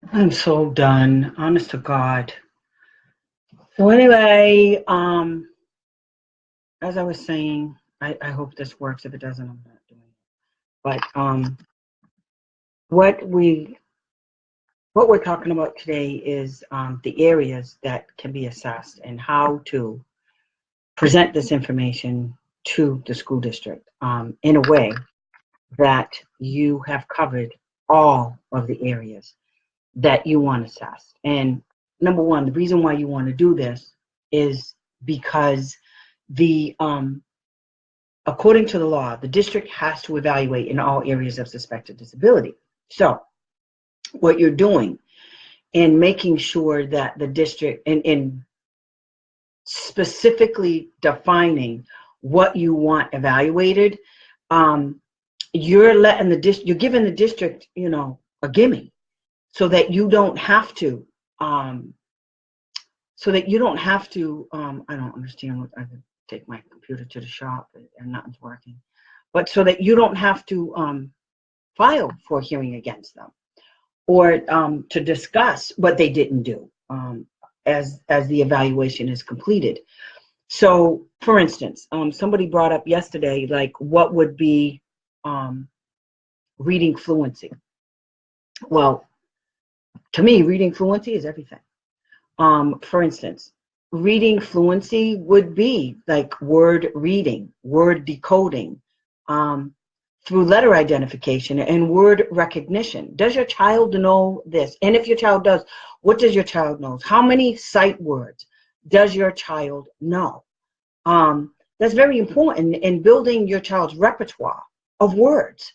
I'm so done, honest to God. So anyway, as I was saying, I hope this works. If it doesn't, I'm not doing it. But what we what we're talking about today is the areas that can be assessed and how to present this information to the school district in a way that you have covered all of the areas that you want assessed. And number one, the reason why you want to do this is because the according to the law, the district has to evaluate in all areas of suspected disability. So what you're doing in making sure that the district in specifically defining what you want evaluated, you're letting you're giving the district, a gimme, so that you don't have to I don't understand what I could take my computer to the shop and nothing's working, but so that you don't have to file for a hearing against them or to discuss what they didn't do as the evaluation is completed. So for instance, somebody brought up yesterday, like, what would be reading fluency? Well, to me, reading fluency is everything. For instance, reading fluency would be like word reading, word decoding, through letter identification and word recognition. Does your child know this? And if your child does, what does your child know? How many sight words does your child know? That's very important in building your child's repertoire of words.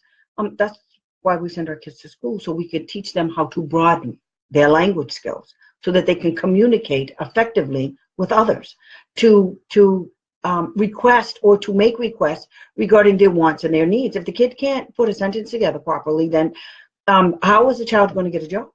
That's why we send our kids to school, so we can teach them how to broaden their language skills so that they can communicate effectively with others, to request or to make requests regarding their wants and their needs. If the kid can't put a sentence together properly, then how is the child going to get a job?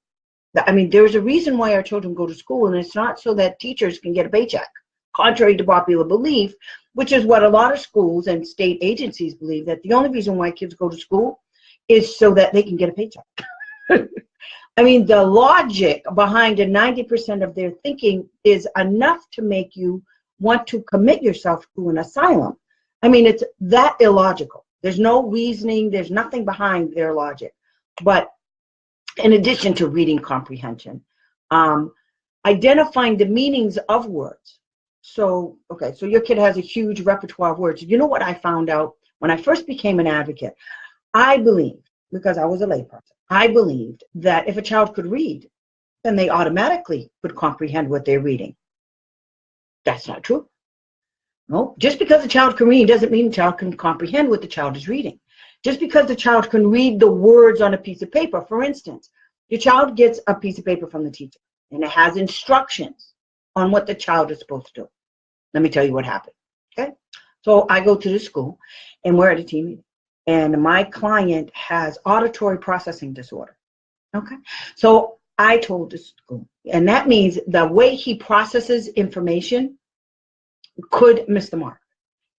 I mean, there's a reason why our children go to school, and it's not so that teachers can get a paycheck, contrary to popular belief, which is what a lot of schools and state agencies believe, that the only reason why kids go to school is so that they can get a paycheck. I mean, the logic behind 90% of their thinking is enough to make you want to commit yourself to an asylum. I mean, it's that illogical. There's no reasoning. There's nothing behind their logic. But in addition to reading comprehension, identifying the meanings of words. So your kid has a huge repertoire of words. You know what I found out when I first became an advocate? I believed, because I was a layperson, I believed that if a child could read, then they automatically could comprehend what they're reading. That's not true. No, just because the child can read doesn't mean the child can comprehend what the child is reading. Just because the child can read the words on a piece of paper, for instance, your child gets a piece of paper from the teacher and it has instructions on what the child is supposed to do. Let me tell you what happened. Okay, so I go to the school and we're at a team meeting, and my client has auditory processing disorder. Okay, so I told the school, and that means the way he processes information could miss the mark,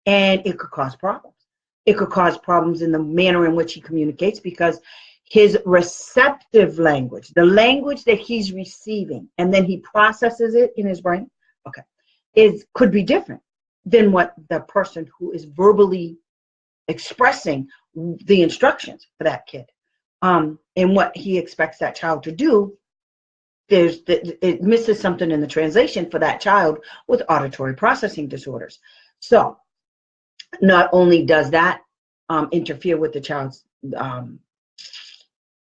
and it could cause problems. It could cause problems in the manner in which he communicates, because his receptive language, the language that he's receiving, and then he processes it in his brain, okay, could be different than what the person who is verbally expressing the instructions for that kid, and what he expects that child to do. It misses something in the translation for that child with auditory processing disorders. So not only does that interfere with the child's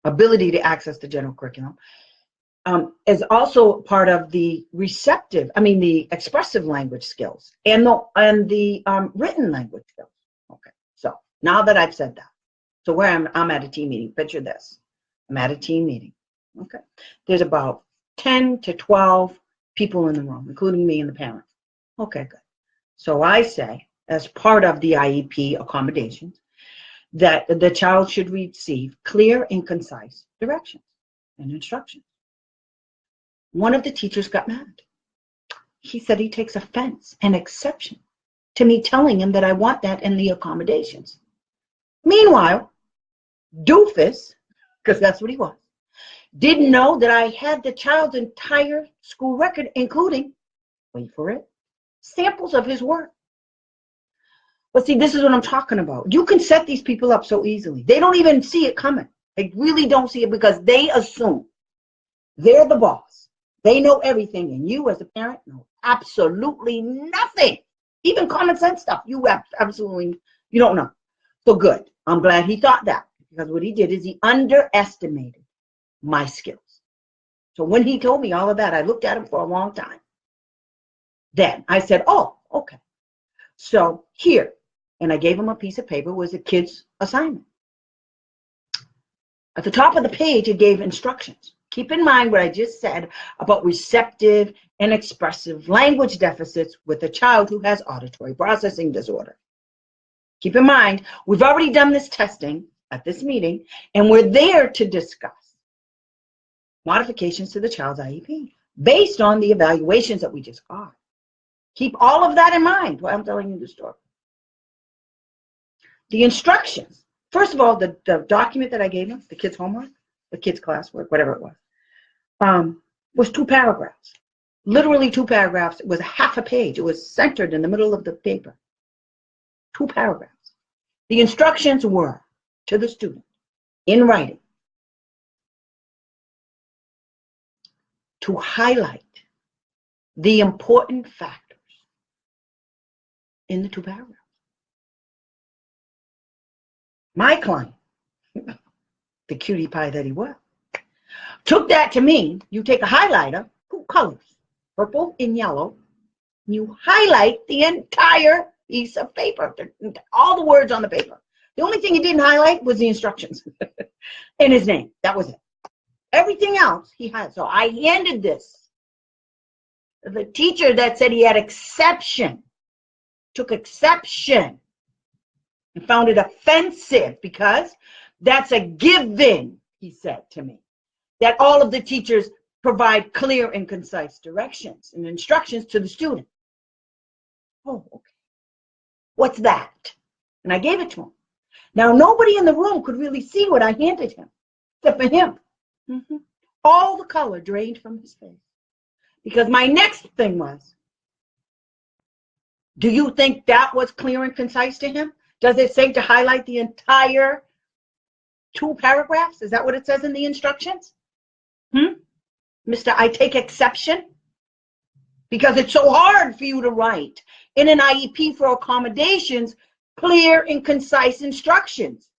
ability to access the general curriculum, is also part of the the expressive language skills and the written language skills. Okay, so now that I've said that, so where I'm at a team meeting. Picture this: I'm at a team meeting. Okay, there's about 10 to 12 people in the room, including me and the parents. Okay, good. So I say, as part of the IEP accommodations, that the child should receive clear and concise directions and instructions. One of the teachers got mad. He said he takes offense and exception to me telling him that I want that in the accommodations. Meanwhile, doofus, because that's what he was, Didn't know that I had the child's entire school record, including, wait for it, samples of his work. But see, this is what I'm talking about. You can set these people up so easily. They don't even see it coming. They really don't see it because they assume they're the boss. They know everything, and you as a parent know absolutely nothing. Even common sense stuff, you don't know. So good. I'm glad he thought that, because what he did is he underestimated my skills. So when he told me all of that, I looked at him for a long time. Then I said, oh, okay. So here, and I gave him a piece of paper, was a kid's assignment. At the top of the page, it gave instructions. Keep in mind what I just said about receptive and expressive language deficits with a child who has auditory processing disorder. Keep in mind, we've already done this testing at this meeting, and we're there to discuss modifications to the child's IEP based on the evaluations that we just got. Keep all of that in mind while I'm telling you the story. The instructions. First of all, the document that I gave him, the kid's homework, the kid's classwork, whatever it was 2 paragraphs. Literally 2 paragraphs. It was half a page. It was centered in the middle of the paper. 2 paragraphs. The instructions were to the student in writing to highlight the important factors in the 2 paragraphs. My client, the cutie pie that he was, took that to mean you take a highlighter, 2 colors, purple and yellow, and you highlight the entire piece of paper, all the words on the paper. The only thing he didn't highlight was the instructions and his name. That was it. Everything else he had. So I handed this. The teacher that said he had exception took exception and found it offensive because that's a given, he said to me, that all of the teachers provide clear and concise directions and instructions to the student. Oh, okay. What's that? And I gave it to him. Now, nobody in the room could really see what I handed him, except for him. All the color drained from his face. Because my next thing was, do you think that was clear and concise to him? Does it say to highlight the entire 2 paragraphs? Is that what it says in the instructions? Mr. I take exception? Because it's so hard for you to write in an IEP for accommodations clear and concise instructions.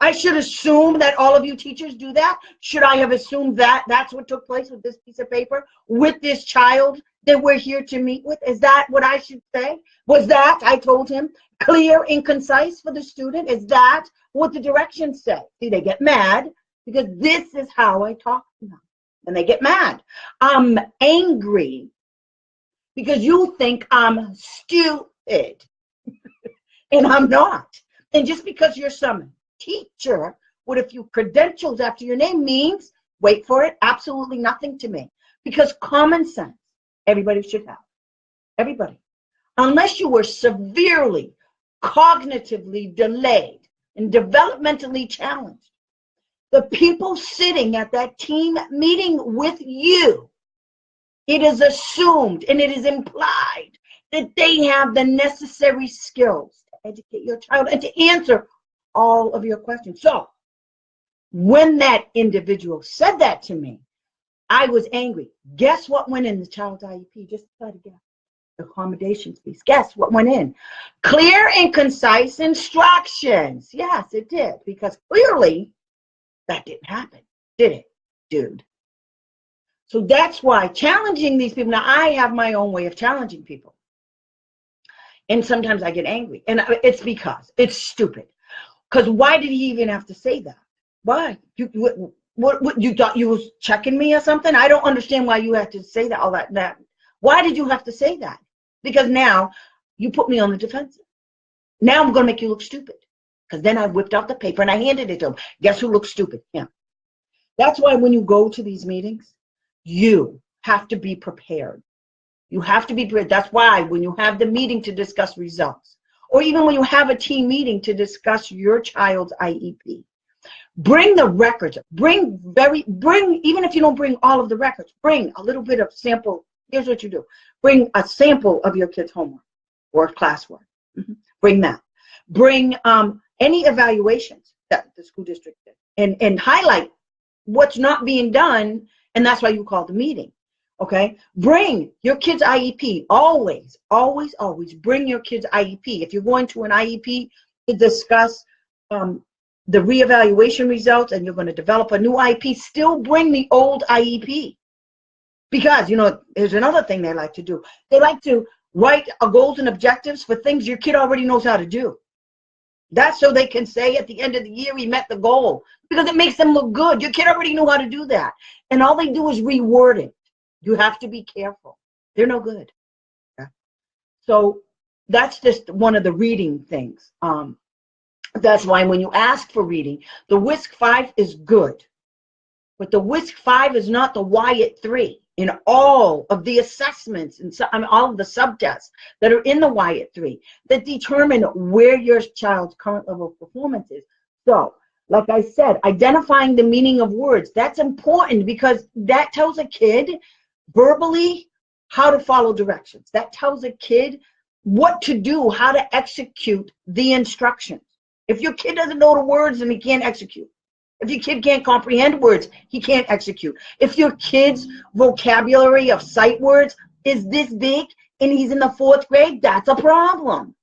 I should assume that all of you teachers do that. Should I have assumed that that's what took place with this piece of paper, with this child that we're here to meet with? Is that what I should say? Was that, I told him, clear and concise for the student? Is that what the directions say? See, they get mad because this is how I talk to them. And they get mad. I'm angry because you think I'm stupid. And I'm not. And just because you're some teacher with a few credentials after your name means, wait for it, absolutely nothing to me. Because common sense, everybody should have. Everybody. Unless you were severely cognitively delayed and developmentally challenged. The people sitting at that team meeting with you, it is assumed and it is implied that they have the necessary skills to educate your child and to answer all of your questions. So when that individual said that to me, I was angry. Guess what went in the child's IEP? Just try to guess. The accommodations piece. Guess what went in? Clear and concise instructions. Yes, it did. Because clearly that didn't happen, did it, dude? So that's why challenging these people. Now, I have my own way of challenging people. And sometimes I get angry. And it's because it's stupid. Because why did he even have to say that? Why? What you thought you was checking me or something? I don't understand why you had to say that, all that. Why did you have to say that? Because now you put me on the defensive. Now I'm going to make you look stupid. Because then I whipped out the paper and I handed it to him. Guess who looks stupid? Him. That's why when you go to these meetings, you have to be prepared. You have to be prepared. That's why when you have the meeting to discuss results, or even when you have a team meeting to discuss your child's IEP, Bring the records. Bring, even if you don't bring all of the records, bring a little bit of sample. Here's what you do. Bring a sample of your kid's homework or classwork. Bring that. Bring any evaluations that the school district did, and highlight what's not being done, and that's why you call the meeting. Okay? Bring your kid's IEP. Always, always, always bring your kid's IEP. If you're going to an IEP to discuss the reevaluation results and you're going to develop a new IEP, still bring the old IEP. Because, you know, there's another thing they like to do. They like to write goals and objectives for things your kid already knows how to do. That's so they can say at the end of the year, we met the goal. Because it makes them look good. Your kid already knew how to do that. And all they do is reword it. You have to be careful. They're no good. Okay? So that's just one of the reading things. That's why when you ask for reading, the WISC-5 is good. But the WISC-5 is not the WIAT-3 in all of the assessments and all of the subtests that are in the WIAT-3 that determine where your child's current level of performance is. So, like I said, identifying the meaning of words, that's important because that tells a kid verbally how to follow directions. That tells a kid what to do, how to execute the instructions. If your kid doesn't know the words, then he can't execute. If your kid can't comprehend words, he can't execute. If your kid's vocabulary of sight words is this big and he's in the 4th grade, that's a problem.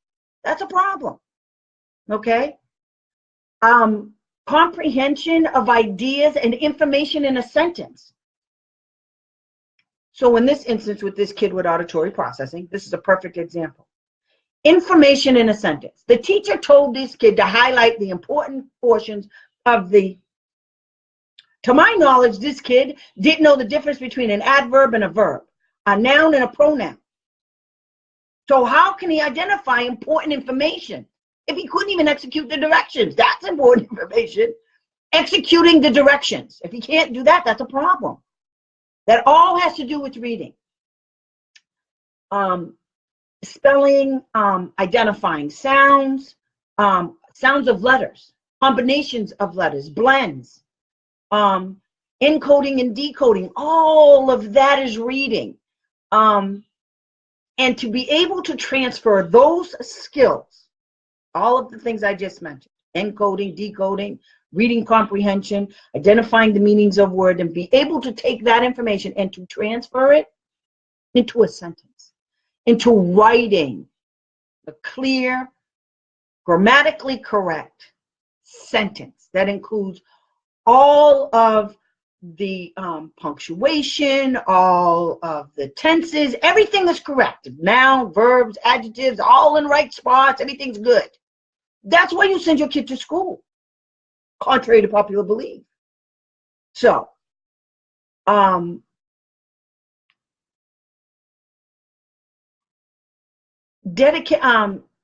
That's a problem. Okay? Comprehension of ideas and information in a sentence. So in this instance with this kid with auditory processing, this is a perfect example. Information in a sentence. The teacher told this kid to highlight the important portions of the. To my knowledge, this kid didn't know the difference between an adverb and a verb, a noun and a pronoun. So how can he identify important information if he couldn't even execute the directions? That's important information. Executing the directions. If he can't do that, that's a problem. That all has to do with reading. Spelling, identifying sounds, sounds of letters, combinations of letters, blends. Encoding and decoding, all of that is reading. And to be able to transfer those skills, all of the things I just mentioned, encoding, decoding, reading comprehension, identifying the meanings of words, and be able to take that information and to transfer it into a sentence, into writing a clear, grammatically correct sentence that includes all of the punctuation, all of the tenses, everything is correct. Noun, verbs, adjectives, all in right spots, everything's good. That's why you send your kid to school, contrary to popular belief. So,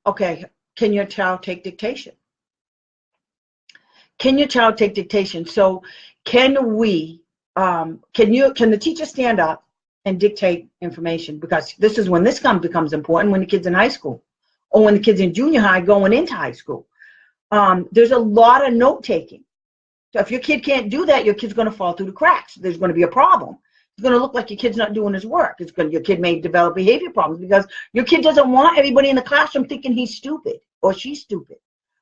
okay, can your child take dictation? Can your child take dictation? So can we, can the teacher stand up and dictate information? Because this is when this becomes important, when the kid's in high school or when the kid's in junior high going into high school. There's a lot of note taking. So if your kid can't do that, your kid's going to fall through the cracks. There's going to be a problem. It's going to look like your kid's not doing his work. Your kid may develop behavior problems because your kid doesn't want everybody in the classroom thinking he's stupid or she's stupid.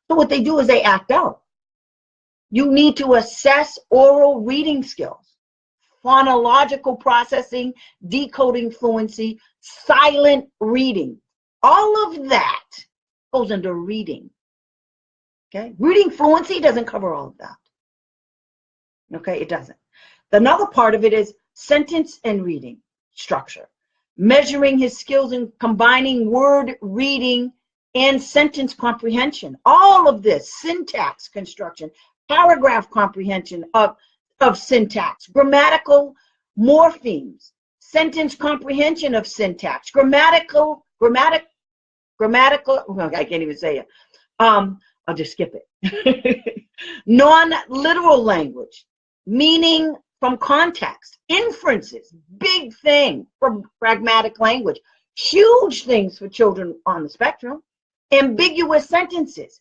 So what they do is they act out. You need to assess oral reading skills, phonological processing, decoding fluency, silent reading. All of that goes under reading. Okay? Reading fluency doesn't cover all of that. Okay? It doesn't. Another part of it is sentence and reading structure, measuring his skills in combining word reading and sentence comprehension. All of this, syntax construction, paragraph comprehension of syntax, grammatical morphemes, sentence comprehension of syntax, grammatical, I can't even say it. I'll just skip it. Non-literal language, meaning from context, inferences, big thing for pragmatic language, huge things for children on the spectrum, ambiguous sentences,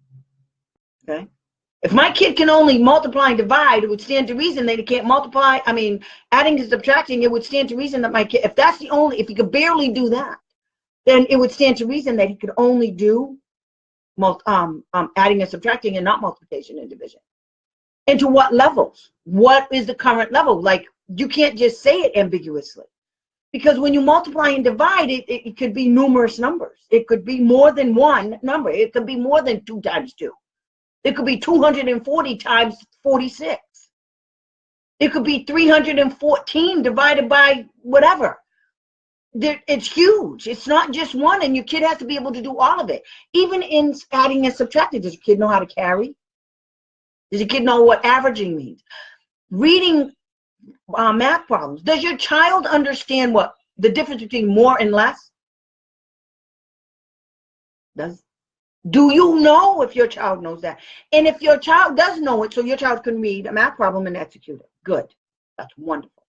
Okay. If my kid can only multiply and divide, it would stand to reason that he can't multiply. I mean, adding and subtracting, it would stand to reason that my kid, if that's the only, if he could barely do that, then it would stand to reason that he could only do adding and subtracting and not multiplication and division. And to what levels? What is the current level? Like, you can't just say it ambiguously. Because when you multiply and divide, it could be numerous numbers. It could be more than one number. It could be more than 2 times 2. It could be 240 times 46. It could be 314 divided by whatever. It's huge. It's not just one, and your kid has to be able to do all of it. Even in adding and subtracting, does your kid know how to carry? Does your kid know what averaging means? Reading math problems. Does your child understand what the difference between more and less? Do you know if your child knows that? And if your child does know it, so your child can read a math problem and execute it. Good. That's wonderful.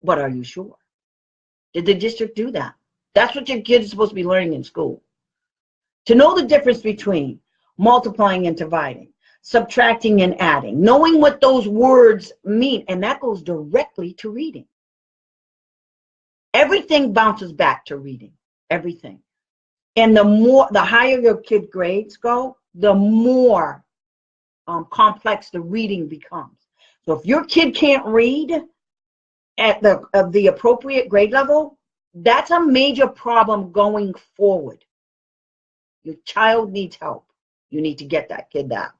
But are you sure? Did the district do that? That's what your kid is supposed to be learning in school. To know the difference between multiplying and dividing, subtracting and adding, knowing what those words mean, and that goes directly to reading. Everything bounces back to reading. Everything. And the higher your kid grades go, the more complex the reading becomes. So if your kid can't read at the appropriate grade level, that's a major problem going forward. Your child needs help. You need to get that kid that.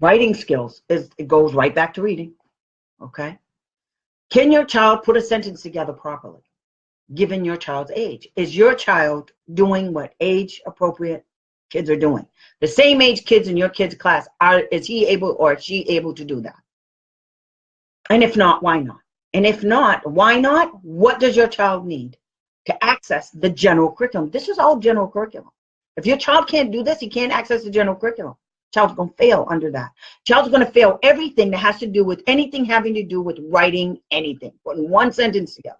Writing skills, it goes right back to reading. Okay? Can your child put a sentence together properly, given your child's age? Is your child doing what age appropriate kids are doing? The same age kids in your kid's class, is he able or is she able to do that? And if not, why not? And if not, why not? What does your child need to access the general curriculum? This is all general curriculum. If your child can't do this, he can't access the general curriculum. Child's going to fail under that. Child's going to fail everything that has to do with anything having to do with writing anything, putting one sentence together,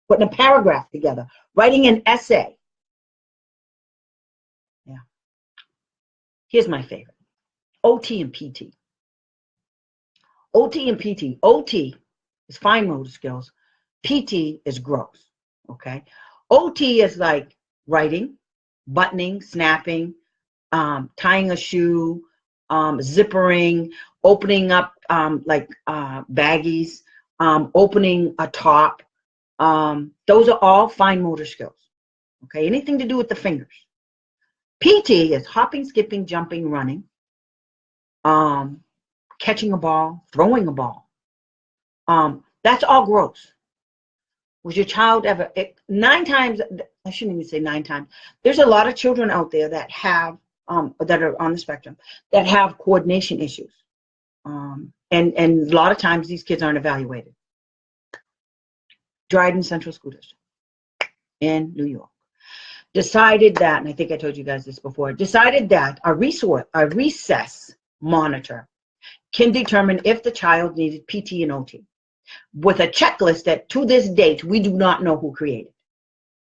putting a paragraph together, writing an essay. Yeah. Here's my favorite. OT and PT. OT and PT. OT is fine motor skills. PT is gross. Okay. OT is like writing, buttoning, snapping, tying a shoe, zippering, opening up baggies, opening a top. Those are all fine motor skills. Okay. Anything to do with the fingers. PT is hopping, skipping, jumping, running. Catching a ball, throwing a ball. That's all gross. Was your child ever, 9 times, I shouldn't even say 9 times, there's a lot of children out there that have, that are on the spectrum, that have coordination issues. And a lot of times these kids aren't evaluated. Dryden Central School District in New York decided that, and I think I told you guys this before, decided that a recess monitor can determine if the child needed PT and OT with a checklist that to this date we do not know who created.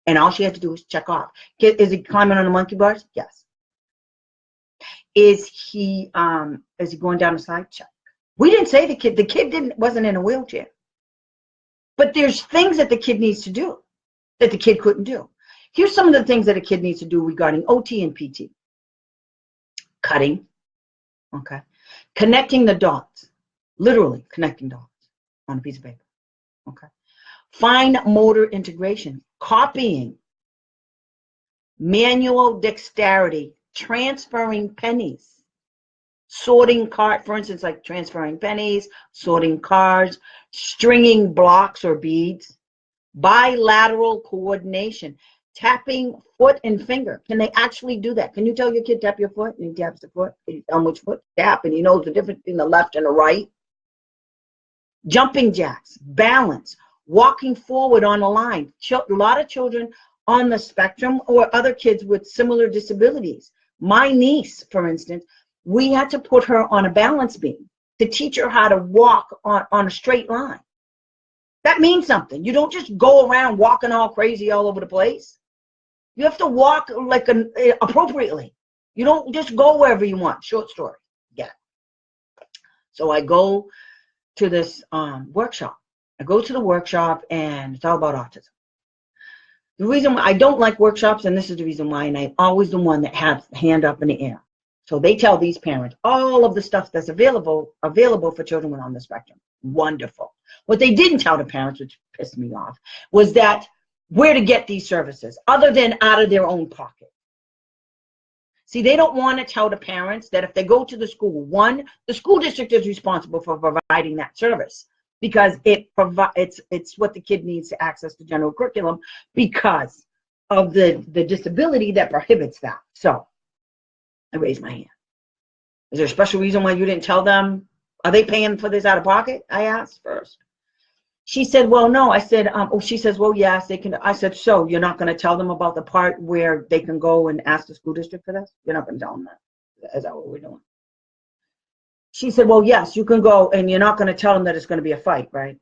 And all she had to do was check off. Is he climbing on the monkey bars? Yes. Is he going down the slide? Check. We didn't say the kid wasn't in a wheelchair. But there's things that the kid needs to do that the kid couldn't do. Here's some of the things that a kid needs to do regarding OT and PT. Cutting. Okay. Connecting the dots, literally connecting dots on a piece of paper. Okay. Fine motor integration, copying, manual dexterity, transferring pennies, sorting card, for instance, like transferring pennies, sorting cards, stringing blocks or beads, bilateral coordination, tapping foot and finger. Can they actually do that? Can you tell your kid tap your foot and he taps the foot? Can you tell him which foot to tap and he knows the difference between the left and the right? Jumping jacks, balance, walking forward on a line. A lot of children on the spectrum or other kids with similar disabilities. My niece, for instance, we had to put her on a balance beam to teach her how to walk on a straight line. That means something. You don't just go around walking all crazy all over the place. You have to walk like appropriately. You don't just go wherever you want. Short story. Yeah. So I go to this workshop. I go to the workshop, and it's all about autism. The reason why I don't like workshops, and this is the reason why, and I'm always the one that has hand up in the air. So they tell these parents all of the stuff that's available for children on the spectrum. Wonderful. What they didn't tell the parents, which pissed me off, was that where to get these services other than out of their own pocket. See, they don't want to tell the parents that if they go to the school, one, the school district is responsible for providing that service because it's what the kid needs to access the general curriculum because of the disability that prohibits that. So I raised my hand. Is there a special reason why you didn't tell them? Are they paying for this out of pocket? I asked first. She said, well, no. I said, she says, well, yes, they can. I said, so you're not going to tell them about the part where they can go and ask the school district for this? You're not going to tell them that. Is that what we're doing? She said, well, yes, you can go, and you're not going to tell them that it's going to be a fight, right?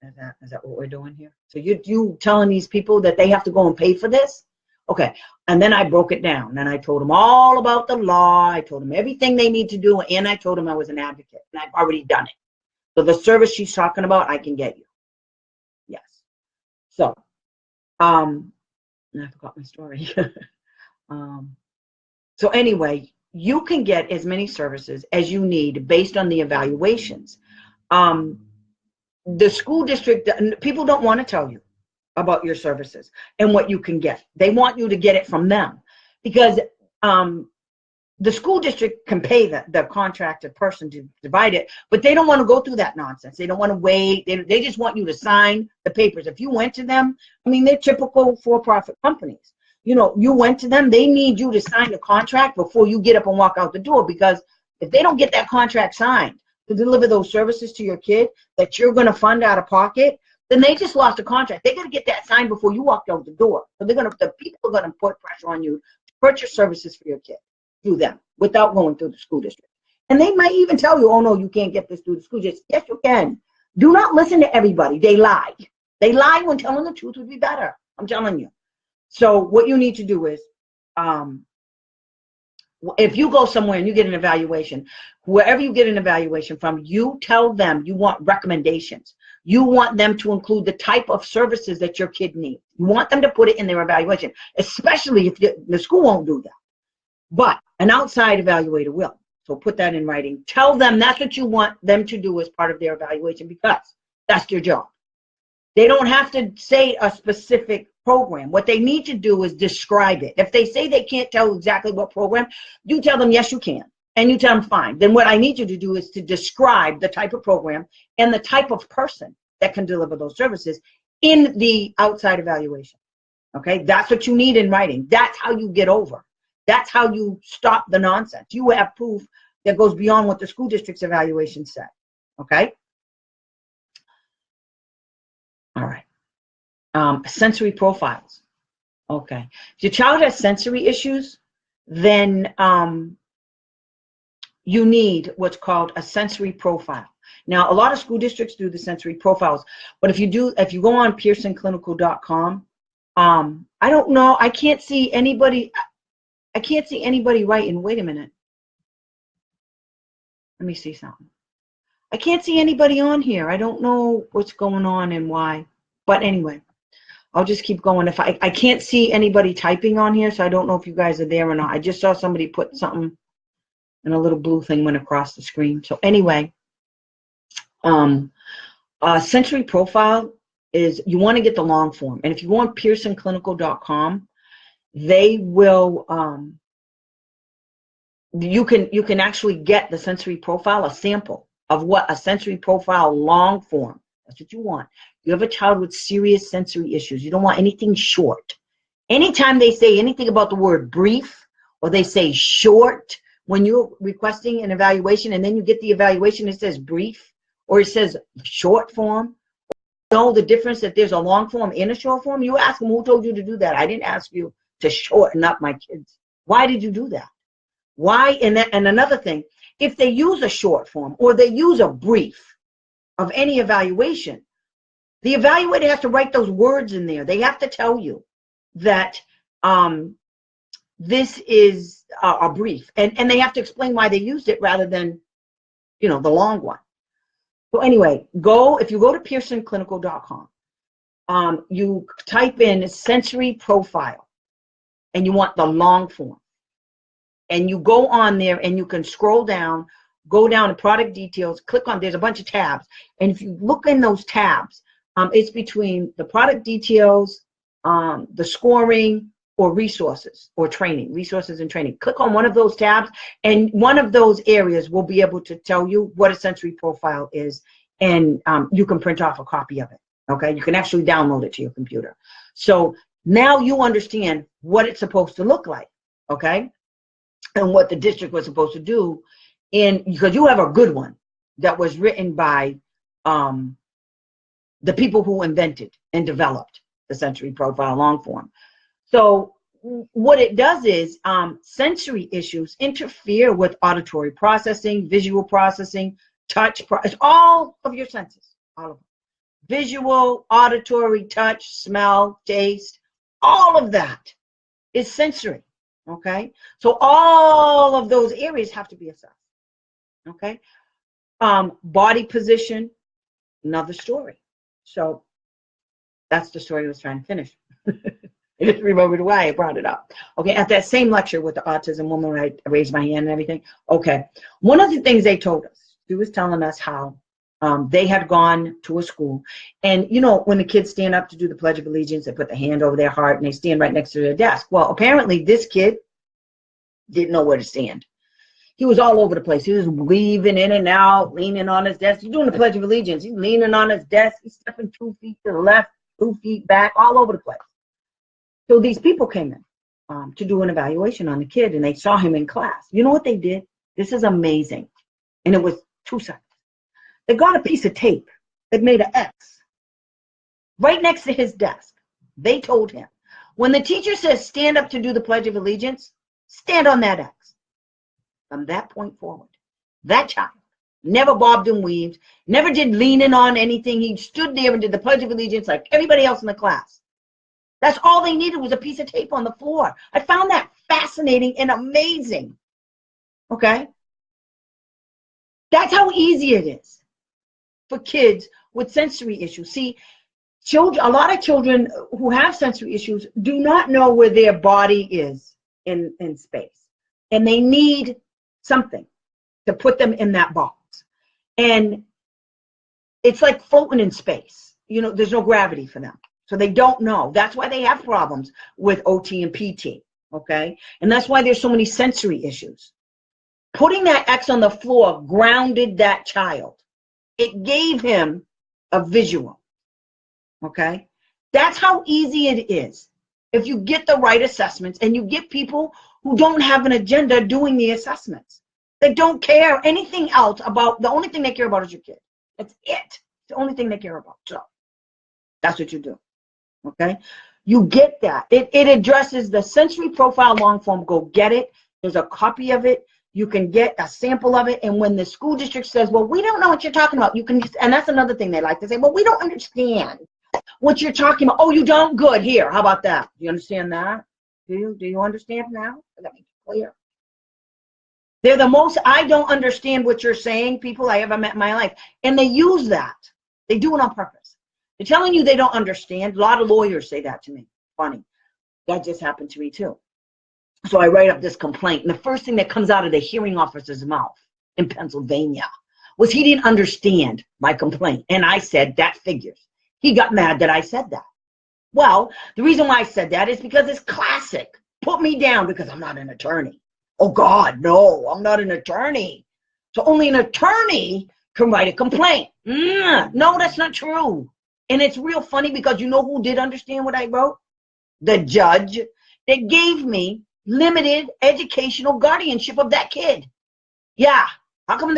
Is that what we're doing here? So you telling these people that they have to go and pay for this? Okay. And then I broke it down, and I told them all about the law. I told them everything they need to do, and I told them I was an advocate, and I've already done it. So the service she's talking about, I can get you. Yes. So, and I forgot my story. So anyway, you can get as many services as you need based on the evaluations. The school district, people don't want to tell you about your services and what you can get. They want you to get it from them because the school district can pay the contracted person to divide it, but they don't want to go through that nonsense. They don't want to wait. They just want you to sign the papers. If you went to them, I mean, they're typical for-profit companies. You know, you went to them, they need you to sign the contract before you get up and walk out the door, because if they don't get that contract signed to deliver those services to your kid that you're going to fund out of pocket, then they just lost a contract. They got to get that signed before you walk out the door. So the people are going to put pressure on you to purchase services for your kid through them without going through the school district. And they might even tell you, oh no, you can't get this through the school district. Yes, you can. Do not listen to everybody. They lie. They lie when telling the truth would be better. I'm telling you. So what you need to do is, if you go somewhere and you get an evaluation, wherever you get an evaluation from, you tell them you want recommendations. You want them to include the type of services that your kid needs. You want them to put it in their evaluation, especially if the school won't do that. But an outside evaluator will. So put that in writing. Tell them that's what you want them to do as part of their evaluation, because that's their job. They don't have to say a specific program. What they need to do is describe it. If they say they can't tell exactly what program, you tell them, yes, you can. And you tell them, fine. Then what I need you to do is to describe the type of program and the type of person that can deliver those services in the outside evaluation. Okay? That's what you need in writing. That's how you get over. That's how you stop the nonsense. You have proof that goes beyond what the school district's evaluation said. Okay? All right. Sensory profiles. Okay. If your child has sensory issues, then you need what's called a sensory profile. Now, a lot of school districts do the sensory profiles, but if you go on pearsonclinical.com, I don't know. I can't see anybody writing. Wait a minute. Let me see something. I can't see anybody on here. I don't know what's going on and why. But anyway, I'll just keep going. If I can't see anybody typing on here, so I don't know if you guys are there or not. I just saw somebody put something, and a little blue thing went across the screen. So anyway, sensory profile is, you want to get the long form. And if you go on pearsonclinical.com, they will, you can actually get the sensory profile, a sample of what a sensory profile long form. That's what you want. You have a child with serious sensory issues. You don't want anything short. Anytime they say anything about the word brief, or they say short, when you're requesting an evaluation and then you get the evaluation, it says brief or it says short form. Know the difference that there's a long form and a short form? You ask them, who told you to do that? I didn't ask you to shorten up my kids. Why did you do that? Why? And another thing, if they use a short form or they use a brief of any evaluation, the evaluator has to write those words in there. They have to tell you that this is a brief, and they have to explain why they used it rather than, you know, the long one. So anyway, if you go to pearsonclinical.com, you type in sensory profile, and you want the long form, and you go on there, and you can scroll down, go down to product details, click on, there's a bunch of tabs, and if you look in those tabs, it's between the product details, the scoring, or resources or training, resources and training. Click on one of those tabs, and one of those areas will be able to tell you what a sensory profile is, and you can print off a copy of it. Okay, you can actually download it to your computer. So now you understand what it's supposed to look like, okay, and what the district was supposed to do, because you have a good one that was written by the people who invented and developed the sensory profile long form. So what it does is sensory issues interfere with auditory processing, visual processing, all of your senses, all of them. Visual, auditory, touch, smell, taste, all of that is sensory, okay? So all of those areas have to be assessed, okay? Body position, another story. So that's the story I was trying to finish. I just remembered why I brought it up. Okay, at that same lecture with the autism woman, where I raised my hand and everything. Okay, one of the things they told us, she was telling us how they had gone to a school, and you know, when the kids stand up to do the Pledge of Allegiance, they put the hand over their heart and they stand right next to their desk. Well, apparently this kid didn't know where to stand. He was all over the place. He was weaving in and out, leaning on his desk. He's doing the Pledge of Allegiance. He's leaning on his desk. He's stepping 2 feet to the left, 2 feet back, all over the place. So these people came in to do an evaluation on the kid, and they saw him in class. You know what they did? This is amazing. And it was 2 seconds. They got a piece of tape that made an X right next to his desk. They told him, when the teacher says stand up to do the Pledge of Allegiance, stand on that X. From that point forward, that child never bobbed and weaved, never did leaning on anything. He stood there and did the Pledge of Allegiance like everybody else in the class. That's all they needed, was a piece of tape on the floor. I found that fascinating and amazing. Okay? That's how easy it is for kids with sensory issues. See, a lot of children who have sensory issues do not know where their body is in space. And they need something to put them in that box. And it's like floating in space. You know, there's no gravity for them. So they don't know. That's why they have problems with OT and PT, okay? And that's why there's so many sensory issues. Putting that X on the floor grounded that child. It gave him a visual, okay? That's how easy it is if you get the right assessments and you get people who don't have an agenda doing the assessments. They don't care anything else about, the only thing they care about is your kid. That's it. It's the only thing they care about. So that's what you do. Okay, you get that. It addresses the sensory profile long form. Go get it. There's a copy of it. You can get a sample of it. And when the school district says, well, we don't know what you're talking about, you can just, and that's another thing they like to say, well, we don't understand what you're talking about. Oh, you don't? Good. Here, how about that? Do you understand that? Do you understand now? Let me be clear. They're the most I don't understand what you're saying people I ever met in my life. And they use that. They do it on purpose. They're telling you they don't understand. A lot of lawyers say that to me. Funny. That just happened to me too. So I write up this complaint, and the first thing that comes out of the hearing officer's mouth in Pennsylvania was he didn't understand my complaint. And I said, that figures. He got mad that I said that. Well, the reason why I said that is because it's classic. Put me down because I'm not an attorney. Oh God, no, I'm not an attorney. So only an attorney can write a complaint. No, that's not true. And it's real funny because you know who did understand what I wrote? The judge that gave me limited educational guardianship of that kid. Yeah, how come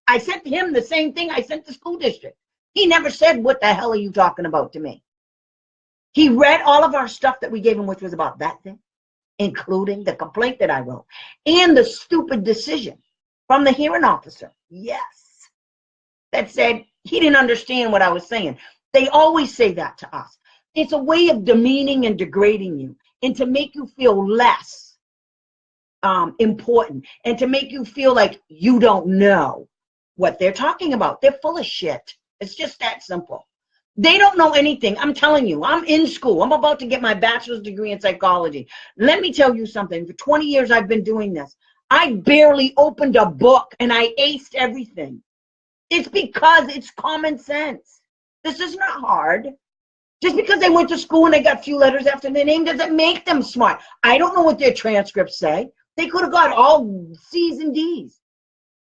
I sent him the same thing I sent the school district? He never said, what the hell are you talking about to me? He read all of our stuff that we gave him, which was about that thing, including the complaint that I wrote and the stupid decision from the hearing officer. Yes, that said he didn't understand what I was saying. They always say that to us. It's a way of demeaning and degrading you. and to make you feel less important, and to make you feel like you don't know what they're talking about. They're full of shit. It's just that simple. They don't know anything. I'm telling you, I'm in school. I'm about to get my bachelor's degree in psychology. Let me tell you something. For 20 years, I've been doing this. I barely opened a book and I aced everything. It's because it's common sense. This is not hard. Just because they went to school and they got a few letters after their name doesn't make them smart. I don't know what their transcripts say. They could have got all C's and D's.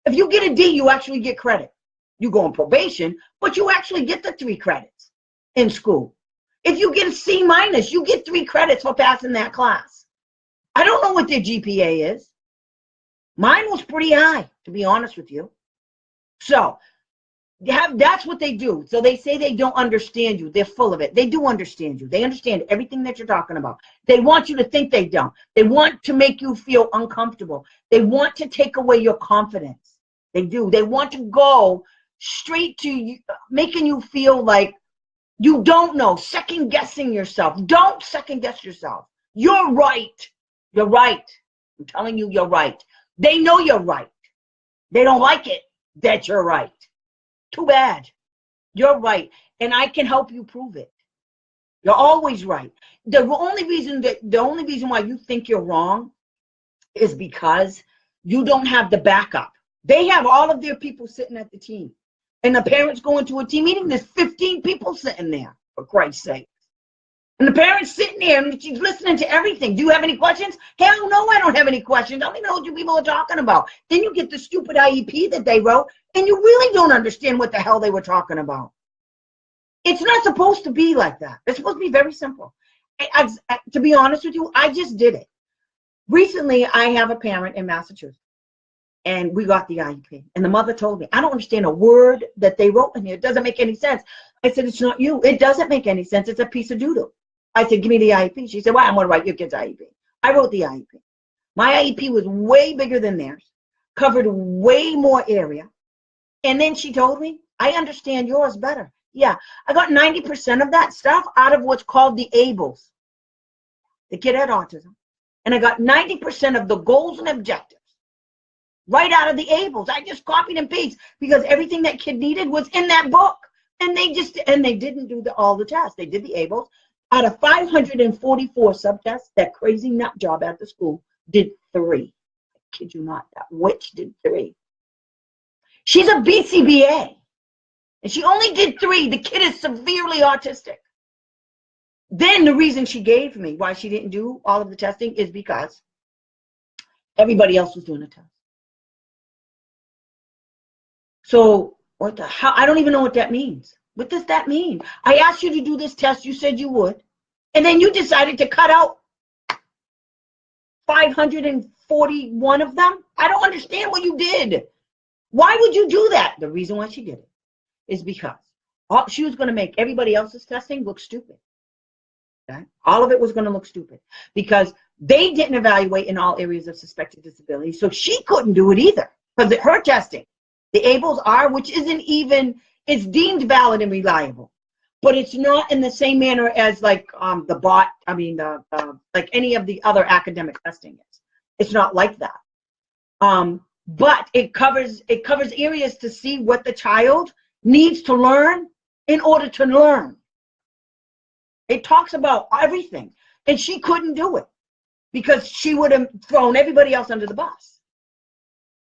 If you get a D, you actually get credit. You go on probation, but you actually get the 3 credits in school. If you get a C minus, you get 3 credits for passing that class. I don't know what their GPA is. Mine was pretty high, to be honest with you. So that's what they do. So they say they don't understand you. They're full of it. They do understand you. They understand everything that you're talking about. They want you to think they don't. They want to make you feel uncomfortable. They want to take away your confidence. They do. They want to go straight to you, making you feel like you don't know, second guessing yourself. Don't second guess yourself. You're right. You're right. I'm telling you, you're right. They know you're right. They don't like it that you're right. Too bad. You're right. And I can help you prove it. You're always right. The only reason why you think you're wrong is because you don't have the backup. They have all of their people sitting at the team. And the parents go into a team meeting, there's 15 people sitting there, for Christ's sake. And the parents sitting there and she's listening to everything. Do you have any questions? Hell no, I don't have any questions. I don't even know what you people are talking about. Then you get the stupid IEP that they wrote, and you really don't understand what the hell they were talking about. It's not supposed to be like that. It's supposed to be very simple. To be honest with you, I just did it. Recently, I have a parent in Massachusetts, and we got the IEP. And the mother told me, I don't understand a word that they wrote in here. It doesn't make any sense. I said, it's not you. It doesn't make any sense. It's a piece of doodle. I said, give me the IEP. She said, well, I'm going to write your kid's IEP. I wrote the IEP. My IEP was way bigger than theirs, covered way more area. And then she told me, I understand yours better. Yeah, I got 90% of that stuff out of what's called the ABLES. The kid had autism. And I got 90% of the goals and objectives right out of the ABLES. I just copied and pasted because everything that kid needed was in that book. And they didn't do all the tests. They did the ABLES. Out of 544 subtests, that crazy nut job at the school did 3. I kid you not, that witch did 3. She's a BCBA, and she only did 3. The kid is severely autistic. Then the reason she gave me why she didn't do all of the testing is because everybody else was doing the test. So what the hell? I don't even know what that means. What does that mean? I asked you to do this test. You said you would. And then you decided to cut out 541 of them? I don't understand what you did. Why would you do that? The reason why she did it is because she was going to make everybody else's testing look stupid. Okay? All of it was going to look stupid because they didn't evaluate in all areas of suspected disability. So she couldn't do it either because her testing, the ABLES are, which isn't even, it's deemed valid and reliable, but it's not in the same manner as like like any of the other academic testing is. It's not like that. But it covers areas to see what the child needs to learn in order to learn. It talks about everything, and she couldn't do it because she would have thrown everybody else under the bus.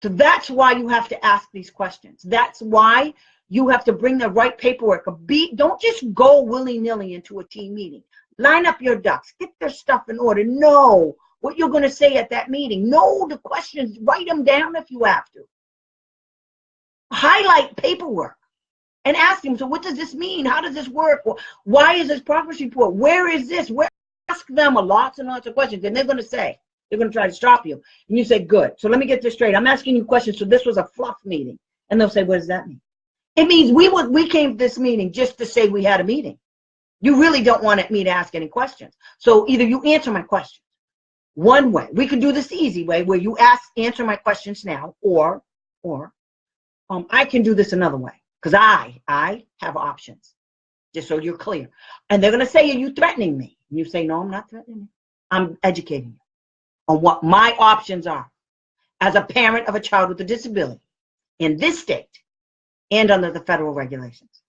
So that's why you have to ask these questions. That's why you have to bring the right paperwork. Don't just go willy-nilly into a team meeting. Line up your ducks. Get their stuff in order. Know what you're going to say at that meeting. Know the questions. Write them down if you have to. Highlight paperwork and ask them, so what does this mean? How does this work? Why is this progress report? Where is this? Ask them lots and lots of questions, and they're going to say, they're going to try to stop you. And you say, good. So let me get this straight. I'm asking you questions, so this was a fluff meeting. And they'll say, what does that mean? It means we came to this meeting just to say we had a meeting. You really don't want me to ask any questions. So either you answer my questions one way. We could do this the easy way where you answer my questions now, or I can do this another way because I have options, just so you're clear. And they're going to say, are you threatening me? And you say, no, I'm not threatening you. I'm educating you on what my options are as a parent of a child with a disability in this state and under the federal regulations.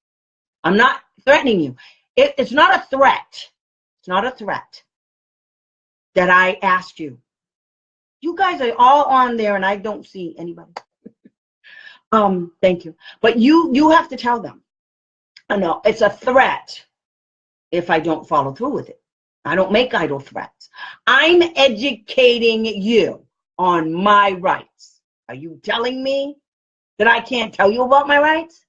I'm not threatening you. It's not a threat. It's not a threat that I asked you. You guys are all on there and I don't see anybody. Thank you. But you have to tell them. No, it's a threat if I don't follow through with it. I don't make idle threats. I'm educating you on my rights. Are you telling me that I can't tell you about my rights?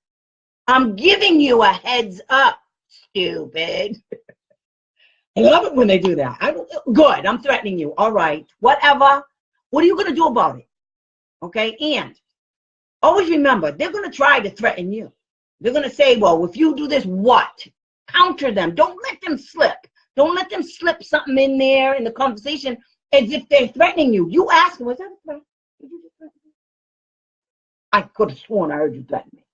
I'm giving you a heads up, stupid. I love it when they do that. Good, I'm threatening you. All right, whatever. What are you going to do about it? Okay, and always remember, they're going to try to threaten you. They're going to say, well, if you do this, what? Counter them. Don't let them slip. Don't let them slip something in there in the conversation as if they're threatening you. You ask them, was that a threat? Did you just threaten me? I could have sworn I heard you threaten me.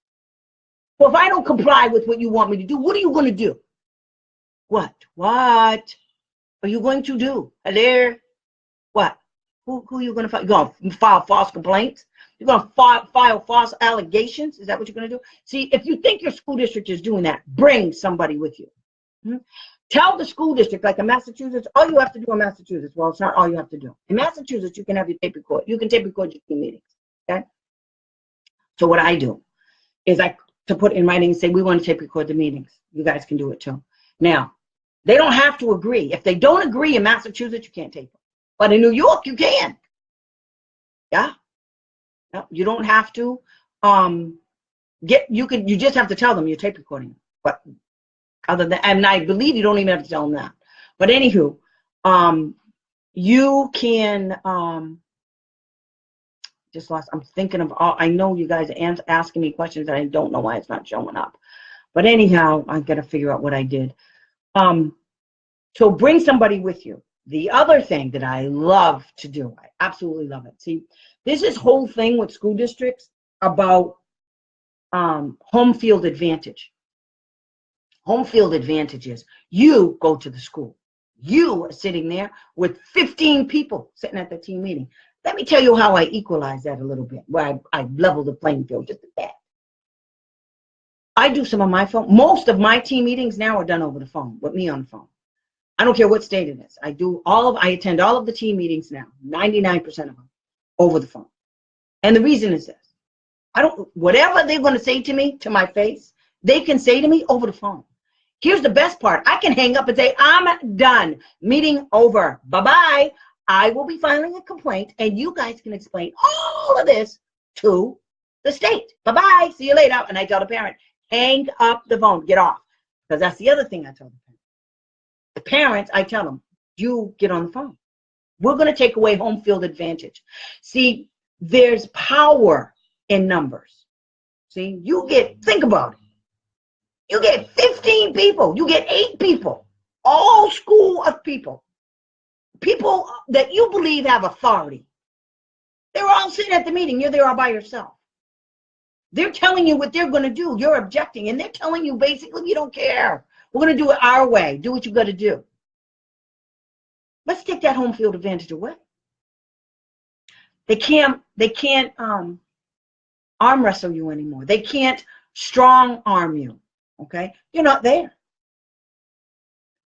Well, if I don't comply with what you want me to do, what are you going to do? What? What are you going to do? Hello? What? Who are you going to file? You're going to file false complaints? You're going to file false allegations? Is that what you're going to do? See, if you think your school district is doing that, bring somebody with you. Tell the school district, like in Massachusetts, all you have to do in Massachusetts, well, it's not all you have to do. In Massachusetts, you can have your tape record. You can tape record your team meetings, okay? So what I do is to put in writing and say, we want to tape record the meetings. You guys can do it too. Now, they don't have to agree. If they don't agree in Massachusetts, you can't tape them. But in New York, you can. Yeah. No, you don't have to. You just have to tell them you're tape recording. But other than, and I believe you don't even have to tell them that. But anywho, you can I'm thinking of all, I know you guys are asking me questions that I don't know why it's not showing up. But anyhow, I've got to figure out what I did. So bring somebody with you. The other thing that I love to do, I absolutely love it. See, this is whole thing with school districts about home field advantage. Home field advantage is you go to the school. You are sitting there with 15 people sitting at the team meeting. Let me tell you how I equalize that a little bit, where I level the playing field just a bit. I do some of my phone. Most of my team meetings now are done over the phone, with me on the phone. I don't care what state it is. I attend all of the team meetings now, 99% of them, over the phone. And the reason is this. Whatever they're going to say to me, to my face, they can say to me over the phone. Here's the best part. I can hang up and say, I'm done. Meeting over. Bye-bye. I will be filing a complaint, and you guys can explain all of this to the state. Bye-bye. See you later. And I tell the parent, hang up the phone. Get off. Because that's the other thing I tell the parent. The parents, I tell them, you get on the phone. We're going to take away home field advantage. See, there's power in numbers. See, think about it. You get 15 people. You get 8 people. All school of people. People that you believe have authority. They're all sitting at the meeting. You're there all by yourself. They're telling you what they're going to do. You're objecting. And they're telling you basically, we don't care. We're going to do it our way. Do what you got to do. Let's take that home field advantage away. They can't arm wrestle you anymore. They can't strong arm you. Okay? You're not there.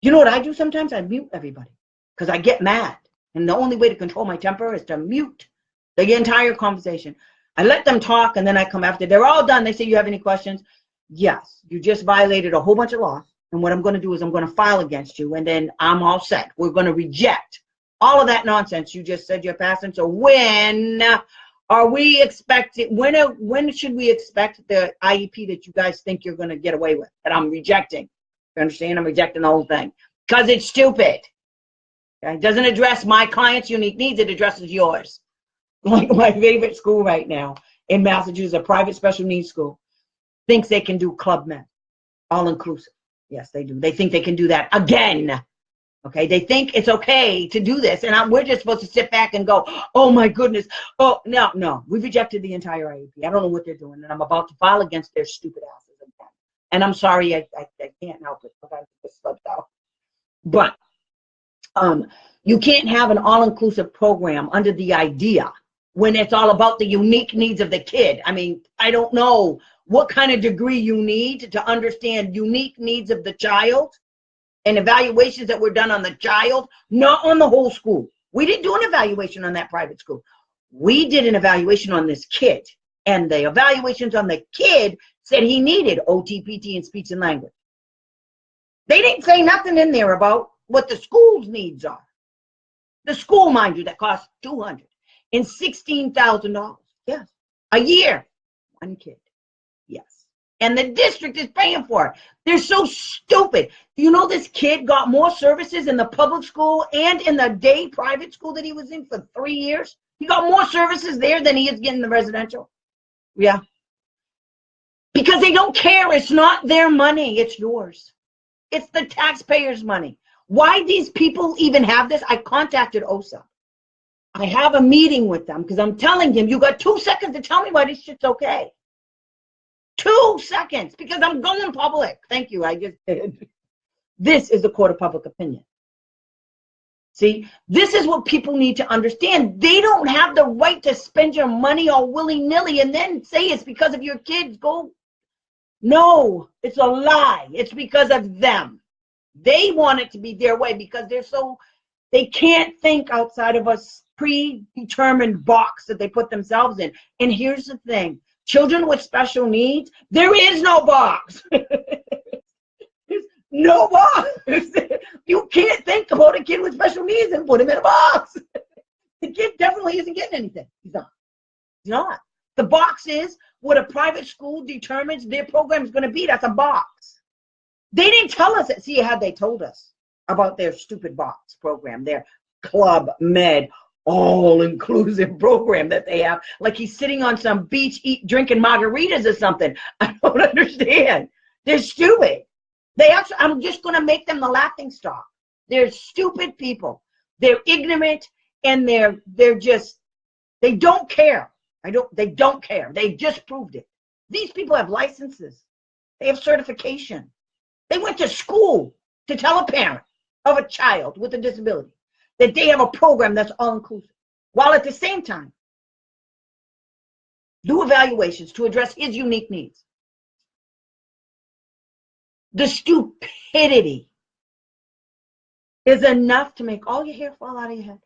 You know what I do sometimes? I mute everybody because I get mad. And the only way to control my temper is to mute the entire conversation. I let them talk and then I come after. They're all done. They say, you have any questions? Yes. You just violated a whole bunch of laws. And what I'm going to do is I'm going to file against you, and then I'm all set. We're going to reject all of that nonsense you just said you're passing. So when are we expecting, when should we expect the IEP that you guys think you're going to get away with, that I'm rejecting? You understand? I'm rejecting the whole thing because it's stupid. Okay? It doesn't address my client's unique needs. It addresses yours. Like my favorite school right now in Massachusetts, a private special needs school, thinks they can do Club Med, all inclusive. Yes, they do. They think they can do that again. Okay, they think it's okay to do this, and we're just supposed to sit back and go, oh my goodness. Oh, no. We've rejected the entire IEP. I don't know what they're doing, and I'm about to file against their stupid asses again. And I'm sorry, I can't help it. I just slipped out. But You can't have an all-inclusive program under the idea when it's all about the unique needs of the kid. I mean, I don't know what kind of degree you need to understand unique needs of the child and evaluations that were done on the child, not on the whole school. We didn't do an evaluation on that private school. We did an evaluation on this kid, and the evaluations on the kid said he needed OT, PT, and speech and language. They didn't say nothing in there about what the school's needs are. The school, mind you, that costs $216,000. Yes, a year, one kid. Yes, and the district is paying for it. They're so stupid. Do you know this kid got more services in the public school and in the day private school that he was in for 3 years? He got more services there than he is getting in the residential. Yeah, because they don't care. It's not their money. It's yours. It's the taxpayers' money. Why these people even have this? I contacted OSA. I have a meeting with them because I'm telling him, you got 2 seconds to tell me why this shit's okay. 2 seconds, because I'm going public. Thank you, I just did. This is the court of public opinion. See, this is what people need to understand. They don't have the right to spend your money all willy-nilly and then say it's because of your kids. No, it's a lie. It's because of them. They want it to be their way because they can't think outside of a predetermined box that they put themselves in. And here's the thing. Children with special needs, there is no box. There's no box. You can't think about a kid with special needs and put him in a box. The kid definitely isn't getting anything. He's not. He's not. The box is what a private school determines their program is going to be. That's a box. They didn't tell us that. See, had they told us about their stupid box program, their Club Med all-inclusive program that they have, like he's sitting on some beach drinking margaritas or something. I don't understand. They're stupid. I'm just going to make them the laughing stock. They're stupid people. They're ignorant, and they don't care. They don't care. They just proved it. These people have licenses. They have certification. They went to school to tell a parent of a child with a disability that they have a program that's all-inclusive, while at the same time do evaluations to address his unique needs. The stupidity is enough to make all your hair fall out of your head.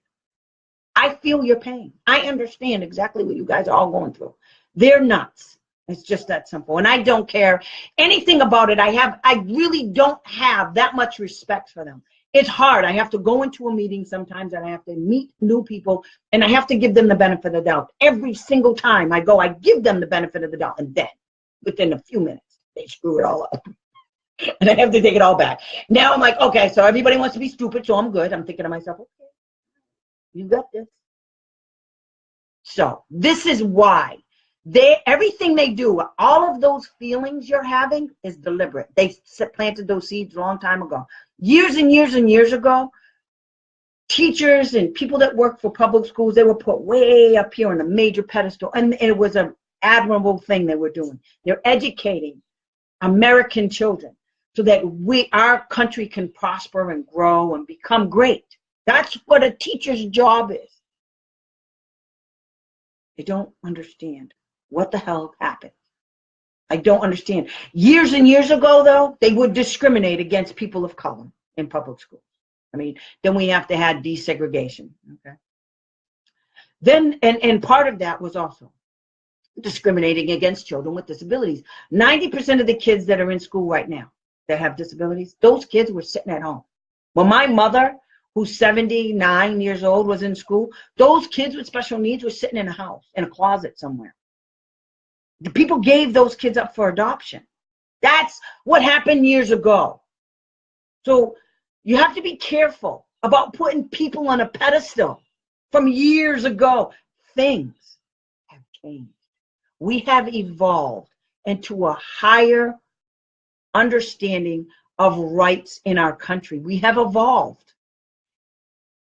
I feel your pain. I understand exactly what you guys are all going through. They're nuts. It's just that simple. And I don't care anything about it. I really don't have that much respect for them. It's hard. I have to go into a meeting sometimes, and I have to meet new people, and I have to give them the benefit of the doubt. Every single time I go, I give them the benefit of the doubt. And then within a few minutes, they screw it all up. And I have to take it all back. Now I'm like, okay, so everybody wants to be stupid, so I'm good. I'm thinking to myself, okay, you got this. So this is why everything they do, all of those feelings you're having is deliberate. They planted those seeds a long time ago. Years and years and years ago, teachers and people that work for public schools, they were put way up here on a major pedestal. And it was an admirable thing they were doing. They're educating American children so that our country can prosper and grow and become great. That's what a teacher's job is. They don't understand what the hell happened. I don't understand. Years and years ago, though, they would discriminate against people of color in public schools. I mean, then we have to have desegregation. Okay. Then, and part of that was also discriminating against children with disabilities. 90% of the kids that are in school right now that have disabilities, those kids were sitting at home. When my mother, who's 79 years old, was in school, those kids with special needs were sitting in a house, in a closet somewhere. The people gave those kids up for adoption. That's what happened years ago. So you have to be careful about putting people on a pedestal from years ago. Things have changed. We have evolved into a higher understanding of rights in our country. We have evolved.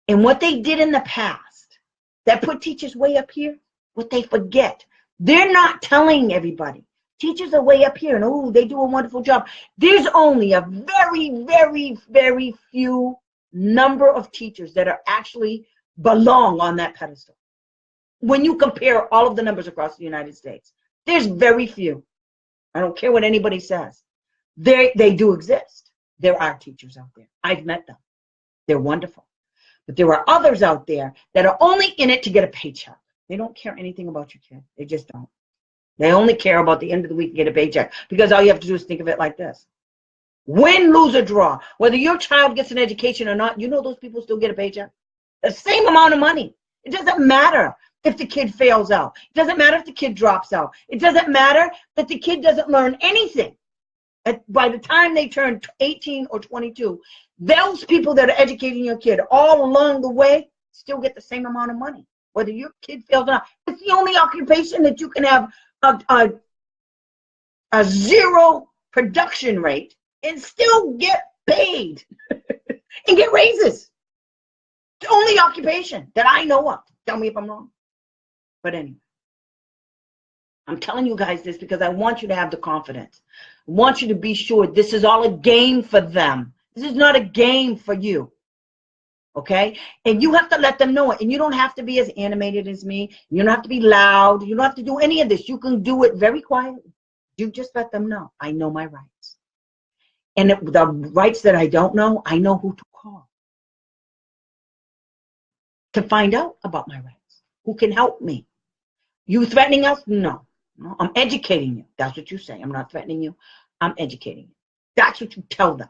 And what they did in the past, that put teachers way up here, what they forget, they're not telling everybody. Teachers are way up here, and oh, they do a wonderful job. There's only a very, very, very few number of teachers that are actually belong on that pedestal. When you compare all of the numbers across the United States, there's very few. I don't care what anybody says. They do exist. There are teachers out there. I've met them. They're wonderful. But there are others out there that are only in it to get a paycheck. They don't care anything about your kid. They just don't. They only care about the end of the week and get a paycheck. Because all you have to do is think of it like this. Win, lose, or draw. Whether your child gets an education or not, you know those people still get a paycheck. The same amount of money. It doesn't matter if the kid fails out. It doesn't matter if the kid drops out. It doesn't matter that the kid doesn't learn anything. By the time they turn 18 or 22, those people that are educating your kid all along the way still get the same amount of money. Whether your kid fails or not. It's the only occupation that you can have a zero production rate and still get paid and get raises. The only occupation that I know of. Tell me if I'm wrong. But anyway, I'm telling you guys this because I want you to have the confidence. I want you to be sure this is all a game for them. This is not a game for you. Okay? And you have to let them know it. And you don't have to be as animated as me. You don't have to be loud. You don't have to do any of this. You can do it very quietly. You just let them know. I know my rights. And the rights that I don't know, I know who to call to find out about my rights. Who can help me? You threatening us? No. No. I'm educating you. That's what you say. I'm not threatening you. I'm educating you. That's what you tell them.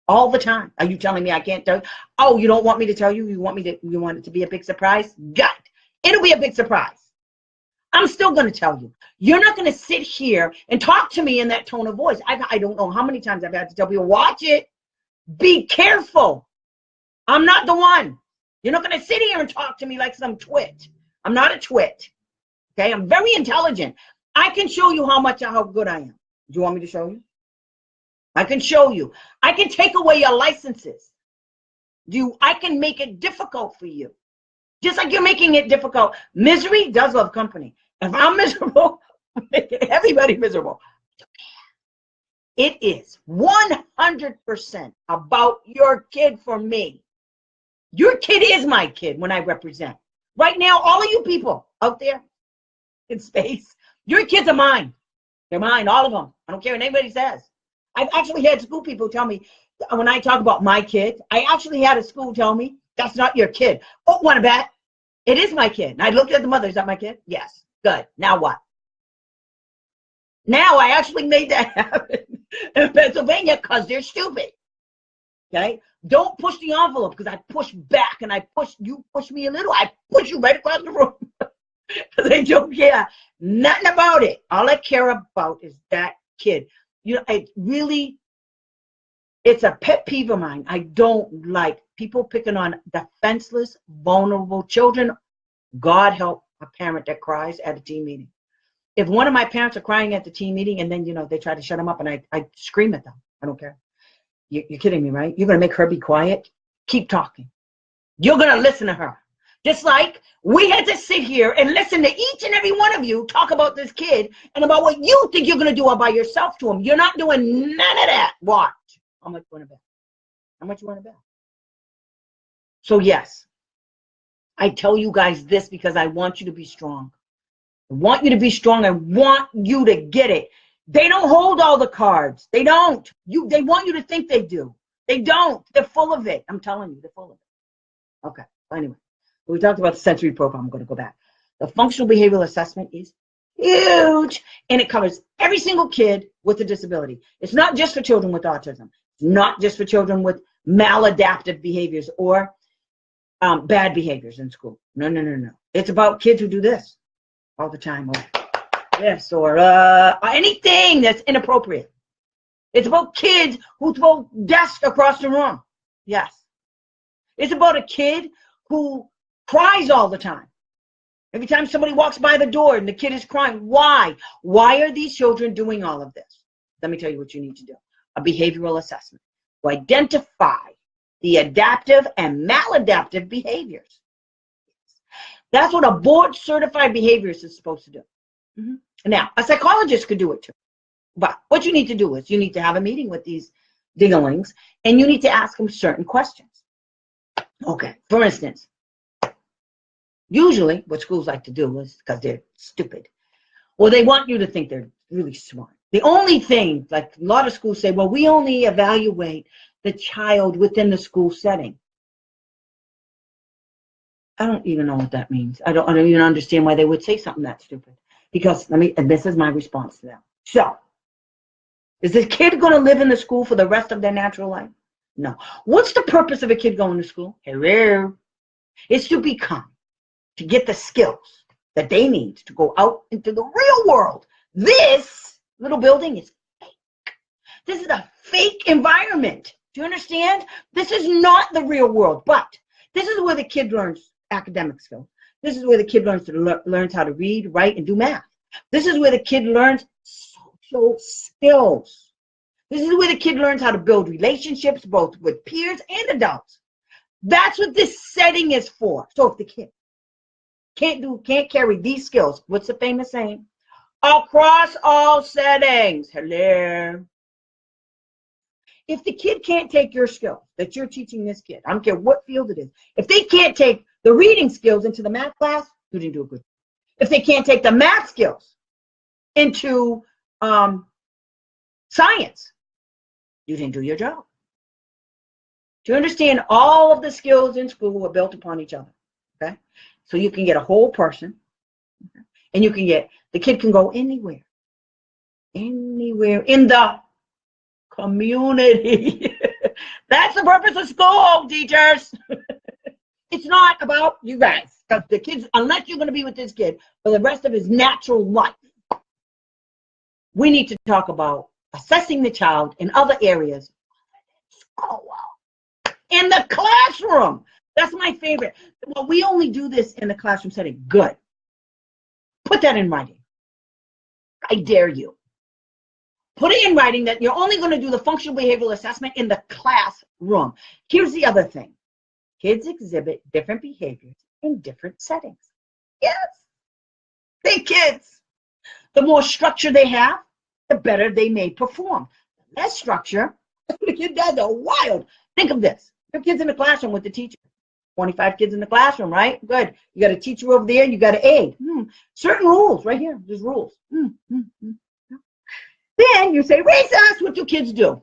All the time. Are you telling me I can't tell you? Oh, you don't want me to tell you? You want it to be a big surprise? Got it. It'll be a big surprise. I'm still going to tell you. You're not going to sit here and talk to me in that tone of voice. I don't know how many times I've had to tell people, watch it. Be careful. I'm not the one. You're not going to sit here and talk to me like some twit. I'm not a twit. Okay? I'm very intelligent. I can show you how good I am. Do you want me to show you? I can show you. I can take away your licenses. I can make it difficult for you. Just like you're making it difficult. Misery does love company. If I'm miserable, make everybody miserable. It is 100% about your kid for me. Your kid is my kid when I represent. Right now, all of you people out there in space, your kids are mine. They're mine, all of them. I don't care what anybody says. I've actually had school people tell me, when I talk about my kid, I actually had a school tell me, that's not your kid. Oh, want to bet? It is my kid. And I looked at the mother. Is that my kid? Yes. Good. Now what? Now I actually made that happen in Pennsylvania because they're stupid. Okay? Don't push the envelope because I push back and you push me a little. I push you right across the room. Because I don't care nothing about it. All I care about is that kid. You know, it's a pet peeve of mine. I don't like people picking on defenseless, vulnerable children. God help a parent that cries at a team meeting. If one of my parents are crying at the team meeting and then, they try to shut them up and I scream at them. I don't care. You're kidding me, right? You're going to make her be quiet? Keep talking. You're going to listen to her. Just like we had to sit here and listen to each and every one of you talk about this kid and about what you think you're going to do all by yourself to him. You're not doing none of that. Watch. How much you want to bet? How much you want to bet? So yes, I tell you guys this because I want you to be strong. I want you to be strong. I want you to get it. They don't hold all the cards. They don't. They want you to think they do. They don't. They're full of it. I'm telling you, they're full of it. Okay. Anyway, we talked about the sensory profile. I'm going to go back. The functional behavioral assessment is huge, and it covers every single kid with a disability. It's not just for children with autism. It's not just for children with maladaptive behaviors or bad behaviors in school. No. It's about kids who do this all the time, or this, or anything that's inappropriate. It's about kids who throw desks across the room. Yes. It's about a kid who cries all the time. Every time somebody walks by the door and the kid is crying, why? Why are these children doing all of this? Let me tell you what you need to do. A behavioral assessment to identify the adaptive and maladaptive behaviors. That's what a board-certified behaviorist is supposed to do. Now, a psychologist could do it too. But what you need to do is you need to have a meeting with these dinglings and you need to ask them certain questions. Okay, for instance, usually what schools like to do is, because they're stupid, or they want you to think they're really smart. The only thing, like a lot of schools say, well, we only evaluate the child within the school setting. I don't even know what that means. I don't even understand why they would say something that stupid. Because, and this is my response to them. So, is this kid going to live in the school for the rest of their natural life? No. What's the purpose of a kid going to school? Hello. It's to get the skills that they need to go out into the real world. This little building is fake. This is a fake environment. Do you understand? This is not the real world, but this is where the kid learns academic skills. This is where the kid learns how to read, write, and do math. This is where the kid learns social skills. This is where the kid learns how to build relationships, both with peers and adults. That's what this setting is for. So if the kid can't carry these skills, what's the famous saying? Across all settings. Hello. If the kid can't take your skills that you're teaching this kid, I don't care what field it is, if they can't take the reading skills into the math class, you didn't do a good job. If they can't take the math skills into science, you didn't do your job. Do you understand? All of the skills in school are built upon each other. Okay? So you can get a whole person, okay? And the kid can go anywhere in the community. That's the purpose of school, teachers. It's not about you guys. Because the kids, unless you're going to be with this kid for the rest of his natural life, we need to talk about assessing the child in other areas. Oh, wow. In the classroom. That's my favorite. Well, we only do this in the classroom setting. Good. Put that in writing. I dare you. Put it in writing that you're only going to do the functional behavioral assessment in the classroom. Here's the other thing. Kids exhibit different behaviors in different settings. Yes. They kids. The more structure they have, the better they may perform. The less structure, the kid does are wild. Think of this. Your kid's in the classroom with the teacher. 25 kids in the classroom, right? Good. You got a teacher over there, you got an aide. Certain rules, right here. There's rules. Then you say, recess, what do kids do?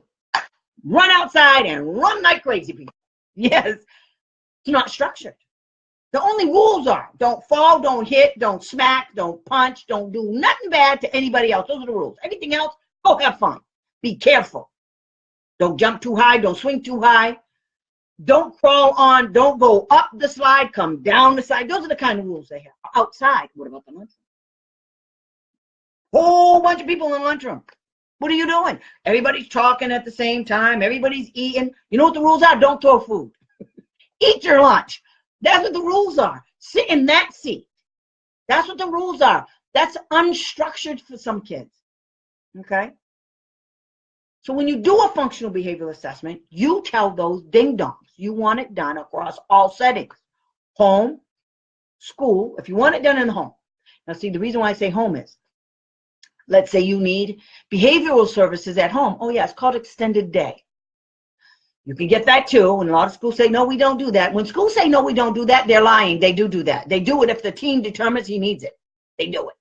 Run outside and run like crazy people. Yes. It's not structured. The only rules are don't fall, don't hit, don't smack, don't punch, don't do nothing bad to anybody else. Those are the rules. Everything else, go have fun. Be careful. Don't jump too high, don't swing too high. Don't crawl on, don't go up the slide, come down the slide. Those are the kind of rules they have. Outside, what about the lunchroom? Whole bunch of people in the lunchroom. What are you doing? Everybody's talking at the same time. Everybody's eating. You know what the rules are? Don't throw food. Eat your lunch. That's what the rules are. Sit in that seat. That's what the rules are. That's unstructured for some kids. Okay? So when you do a functional behavioral assessment, you tell those ding-dongs you want it done across all settings. Home, school, if you want it done in the home. Now see, the reason why I say home is, let's say you need behavioral services at home. Oh yeah, it's called extended day. You can get that too, and a lot of schools say, no, we don't do that. When schools say, no, we don't do that, they're lying. They do that. They do it if the team determines he needs it. They do it.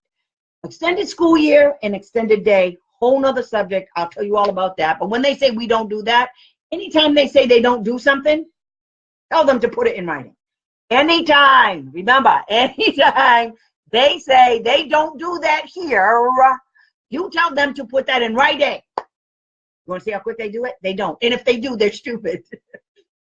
Extended school year and extended day, whole nother subject. I'll tell you all about that. But when they say we don't do that, anytime they say they don't do something, tell them to put it in writing. Anytime, remember, anytime they say they don't do that here, you tell them to put that in writing. You want to see how quick they do it? They don't. And if they do, they're stupid.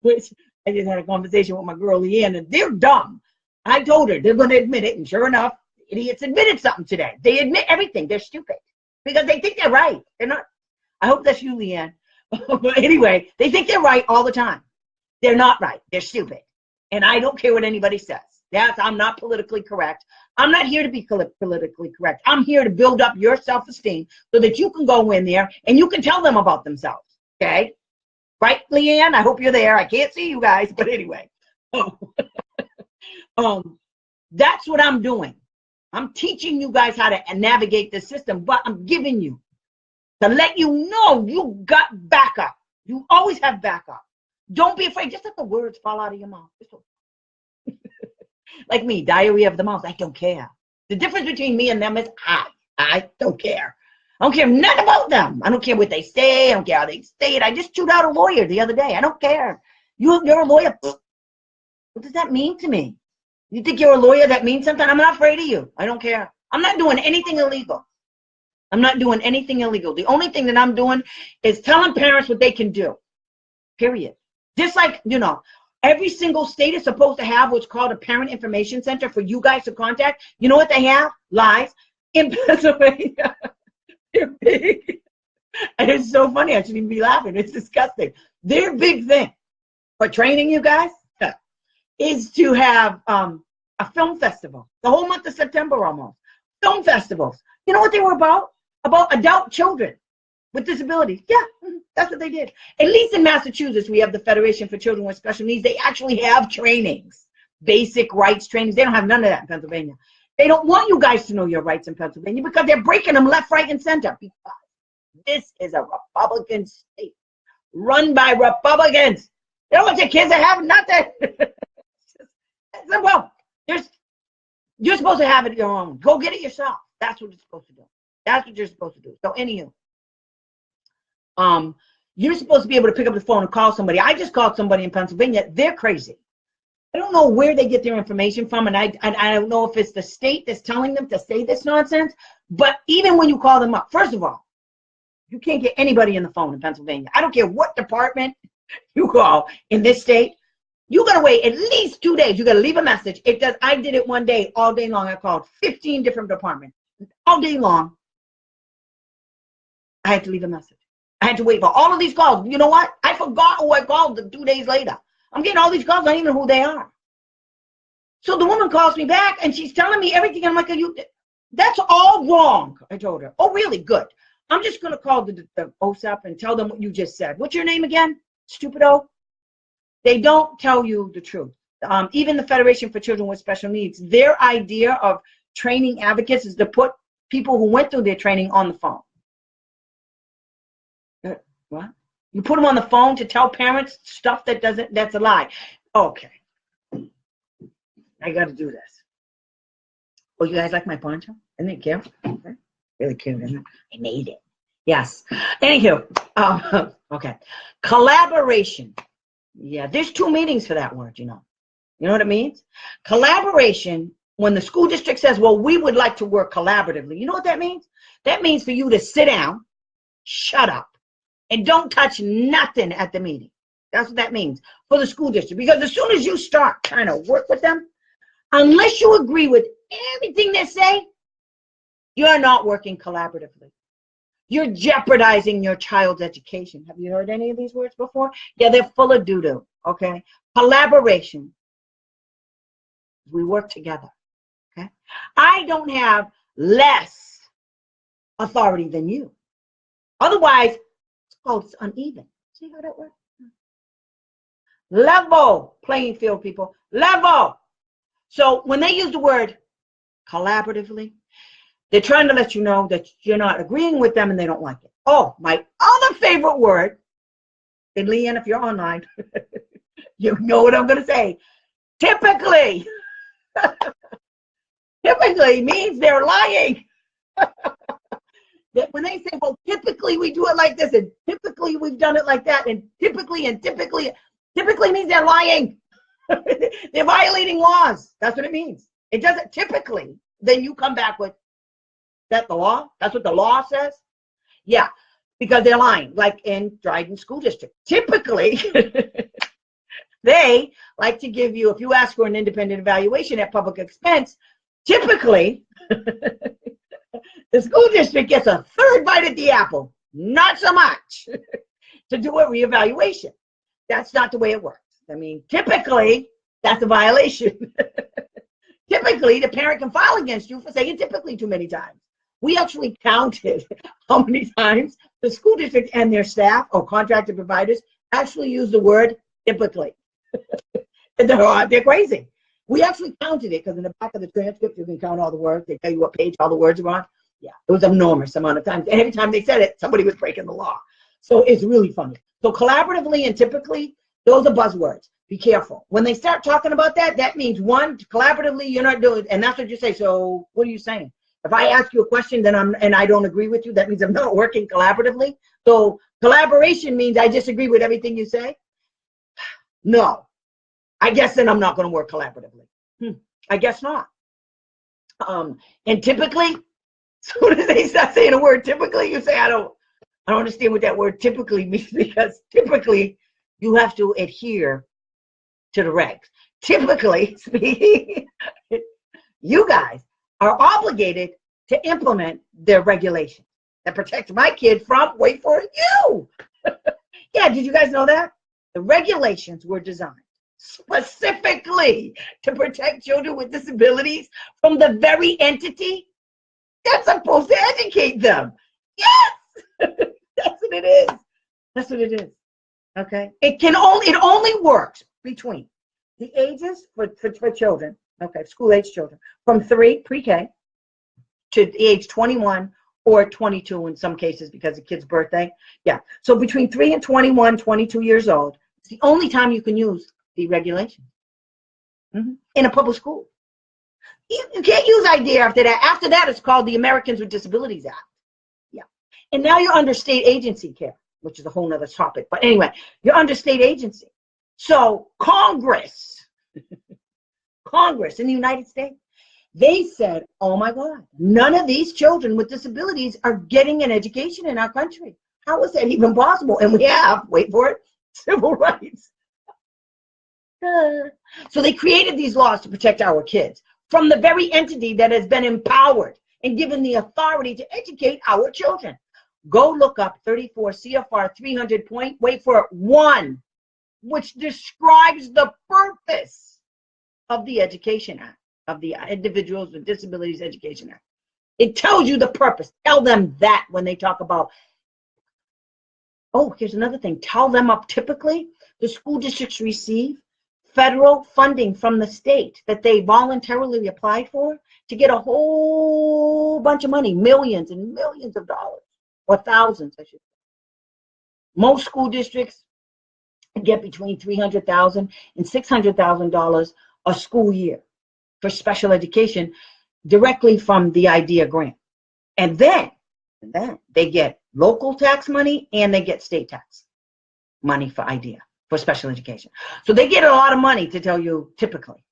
Which I just had a conversation with my girl Leanne, and they're dumb. I told her they're going to admit it, and sure enough, idiots admitted something today. They admit everything. They're stupid because they think they're right. They're not. I hope that's you, Leanne. But anyway, they think they're right all the time. They're not right. They're stupid. And I don't care what anybody says. I'm not politically correct. I'm not here to be politically correct. I'm here to build up your self-esteem so that you can go in there and you can tell them about themselves. Okay? Right, Leanne? I hope you're there. I can't see you guys, but anyway. That's what I'm doing. I'm teaching you guys how to navigate the system, but I'm giving you to let you know you got backup. You always have backup. Don't be afraid. Just let the words fall out of your mouth. Like me, diarrhea of the mouth. I don't care. The difference between me and them is I don't care. I don't care nothing about them. I don't care what they say. I don't care how they say it. I just chewed out a lawyer the other day. I don't care. You're a lawyer. What does that mean to me? You think you're a lawyer? That means something? I'm not afraid of you. I don't care. I'm not doing anything illegal. I'm not doing anything illegal. The only thing that I'm doing is telling parents what they can do. Period. Just like, you know, every single state is supposed to have what's called a parent information center for you guys to contact. You know what they have? Lies. In Pennsylvania, they're big. And it's so funny. I shouldn't even be laughing. It's disgusting. Their big thing for training you guys is to have a film festival. The whole month of September almost. Film festivals. You know what they were about? About adult children with disabilities. Yeah, that's what they did. At least in Massachusetts, we have the Federation for Children with Special Needs. They actually have trainings, basic rights trainings. They don't have none of that in Pennsylvania. They don't want you guys to know your rights in Pennsylvania because they're breaking them left, right, and center. Because this is a Republican state run by Republicans. They don't want your kids to have nothing. Well, you're supposed to have it your own. Go get it yourself. That's what you're supposed to do. That's what you're supposed to do. So anywho, you're supposed to be able to pick up the phone and call somebody. I just called somebody in Pennsylvania. They're crazy. I don't know where they get their information from, and I don't know if it's the state that's telling them to say this nonsense, but even when you call them up, first of all, you can't get anybody on the phone in Pennsylvania. I don't care what department you call in this state. You got to wait at least 2 days. You got to leave a message. It does. I did it one day, all day long. I called 15 different departments. All day long, I had to leave a message. I had to wait for all of these calls. You know what? I forgot who I called 2 days later. I'm getting all these calls. I don't even know who they are. So the woman calls me back, and she's telling me everything. I'm like, that's all wrong. I told her. Oh, really? Good. I'm just going to call the OSAP and tell them what you just said. What's your name again? Stupido? They don't tell you the truth. Even the Federation for Children with Special Needs, their idea of training advocates is to put people who went through their training on the phone. What? You put them on the phone to tell parents stuff that's a lie. Okay. I got to do this. Oh, you guys like my poncho? Isn't it cute? Okay. Really cute, isn't it? I made it. Yes. Anywho, okay. Collaboration. Yeah, there's 2 meanings for that word, you know. You know what it means? Collaboration, when the school district says, well, we would like to work collaboratively, you know what that means? That means for you to sit down, shut up, and don't touch nothing at the meeting. That's what that means for the school district. Because as soon as you start trying to work with them, unless you agree with everything they say, you're not working collaboratively. You're jeopardizing your child's education. Have you heard any of these words before? Yeah, they're full of doo-doo, okay? Collaboration. We work together, okay? I don't have less authority than you. Otherwise, it's uneven. See how that works? Level playing field, people. Level. So when they use the word collaboratively, they're trying to let you know that you're not agreeing with them and they don't like it. Oh, my other favorite word, and Leanne, if you're online, you know what I'm going to say. Typically. Typically means they're lying. When they say, well, typically we do it like this, and typically we've done it like that, and typically means they're lying. They're violating laws. That's what it means. It doesn't typically. Then you come back with, that the law? That's what the law says? Yeah, because they're lying, like in Dryden School District. Typically, they like to give you, if you ask for an independent evaluation at public expense, typically, the school district gets a 3rd bite at the apple, not so much, to do a reevaluation. That's not the way it works. I mean, typically, that's a violation. Typically, the parent can file against you for saying typically too many times. We actually counted how many times the school district and their staff or contracted providers actually use the word typically. They're crazy. We actually counted it because in the back of the transcript, you can count all the words. They tell you what page all the words are on. Yeah, it was an enormous amount of times. And every time they said it, somebody was breaking the law. So it's really funny. So collaboratively and typically, Those are buzzwords. Be careful. When they start talking about that, that means one, collaboratively, you're not doing, and that's what you say. So what are you saying? If I ask you a question, then I don't agree with you, that means I'm not working collaboratively. So collaboration means I disagree with everything you say. No, I guess then I'm not going to work collaboratively. I guess not. And typically, as soon as they start saying a word, typically, you say, I don't understand what that word typically means, because typically you have to adhere to the regs. Typically speaking, you guys are obligated to implement their regulations that protect my kid from, wait for it, you. Yeah, did you guys know that? The regulations were designed specifically to protect children with disabilities from the very entity that's supposed to educate them. Yes, that's what it is. That's what it is. Okay, it only works between the ages for children. Okay, school age children from 3 pre-K to the age 21 or 22 in some cases because of kid's birthday. Yeah, so between 3 and 21, 22 years old, it's the only time you can use the regulations in a public school. You can't use ID after that. After that, it's called the Americans with Disabilities Act. Yeah, and now you're under state agency care, which is a whole nother topic. But anyway, you're under state agency. So Congress in the United States, they said, oh my God, none of these children with disabilities are getting an education in our country. How is that even possible? And we have, wait for it, civil rights. So they created these laws to protect our kids from the very entity that has been empowered and given the authority to educate our children. Go look up 34 CFR 300 point, wait for it, 1, which describes the purpose of the Education Act, of the Individuals with Disabilities Education Act. It tells you the purpose. Tell them that when they talk about, oh, here's another thing. Tell them up typically the school districts receive federal funding from the state that they voluntarily applied for to get a whole bunch of money, millions and millions of dollars, or thousands, I should say. Most school districts get between $300,000 and $600,000 a school year for special education directly from the IDEA grant. And then they get local tax money and they get state tax money for IDEA, for special education. So they get a lot of money, to tell you, typically.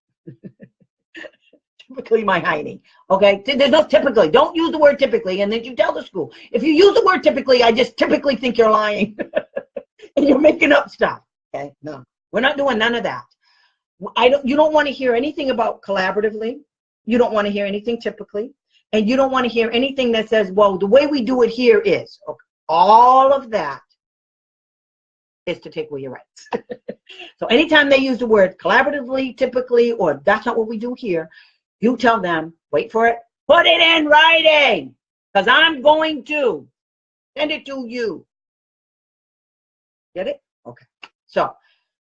Typically, my hiney. Okay? There's no typically. Don't use the word typically, and then you tell the school. If you use the word typically, I just typically think you're lying. And you're making up stuff. Okay? No. We're not doing none of that. You don't want to hear anything about collaboratively. You don't want to hear anything typically. And you don't want to hear anything that says, well, the way we do it here is. Okay. All of that is to take away your rights. So anytime they use the word collaboratively, typically, or that's not what we do here, you tell them, wait for it, put it in writing, because I'm going to send it to you. Get it? Okay. So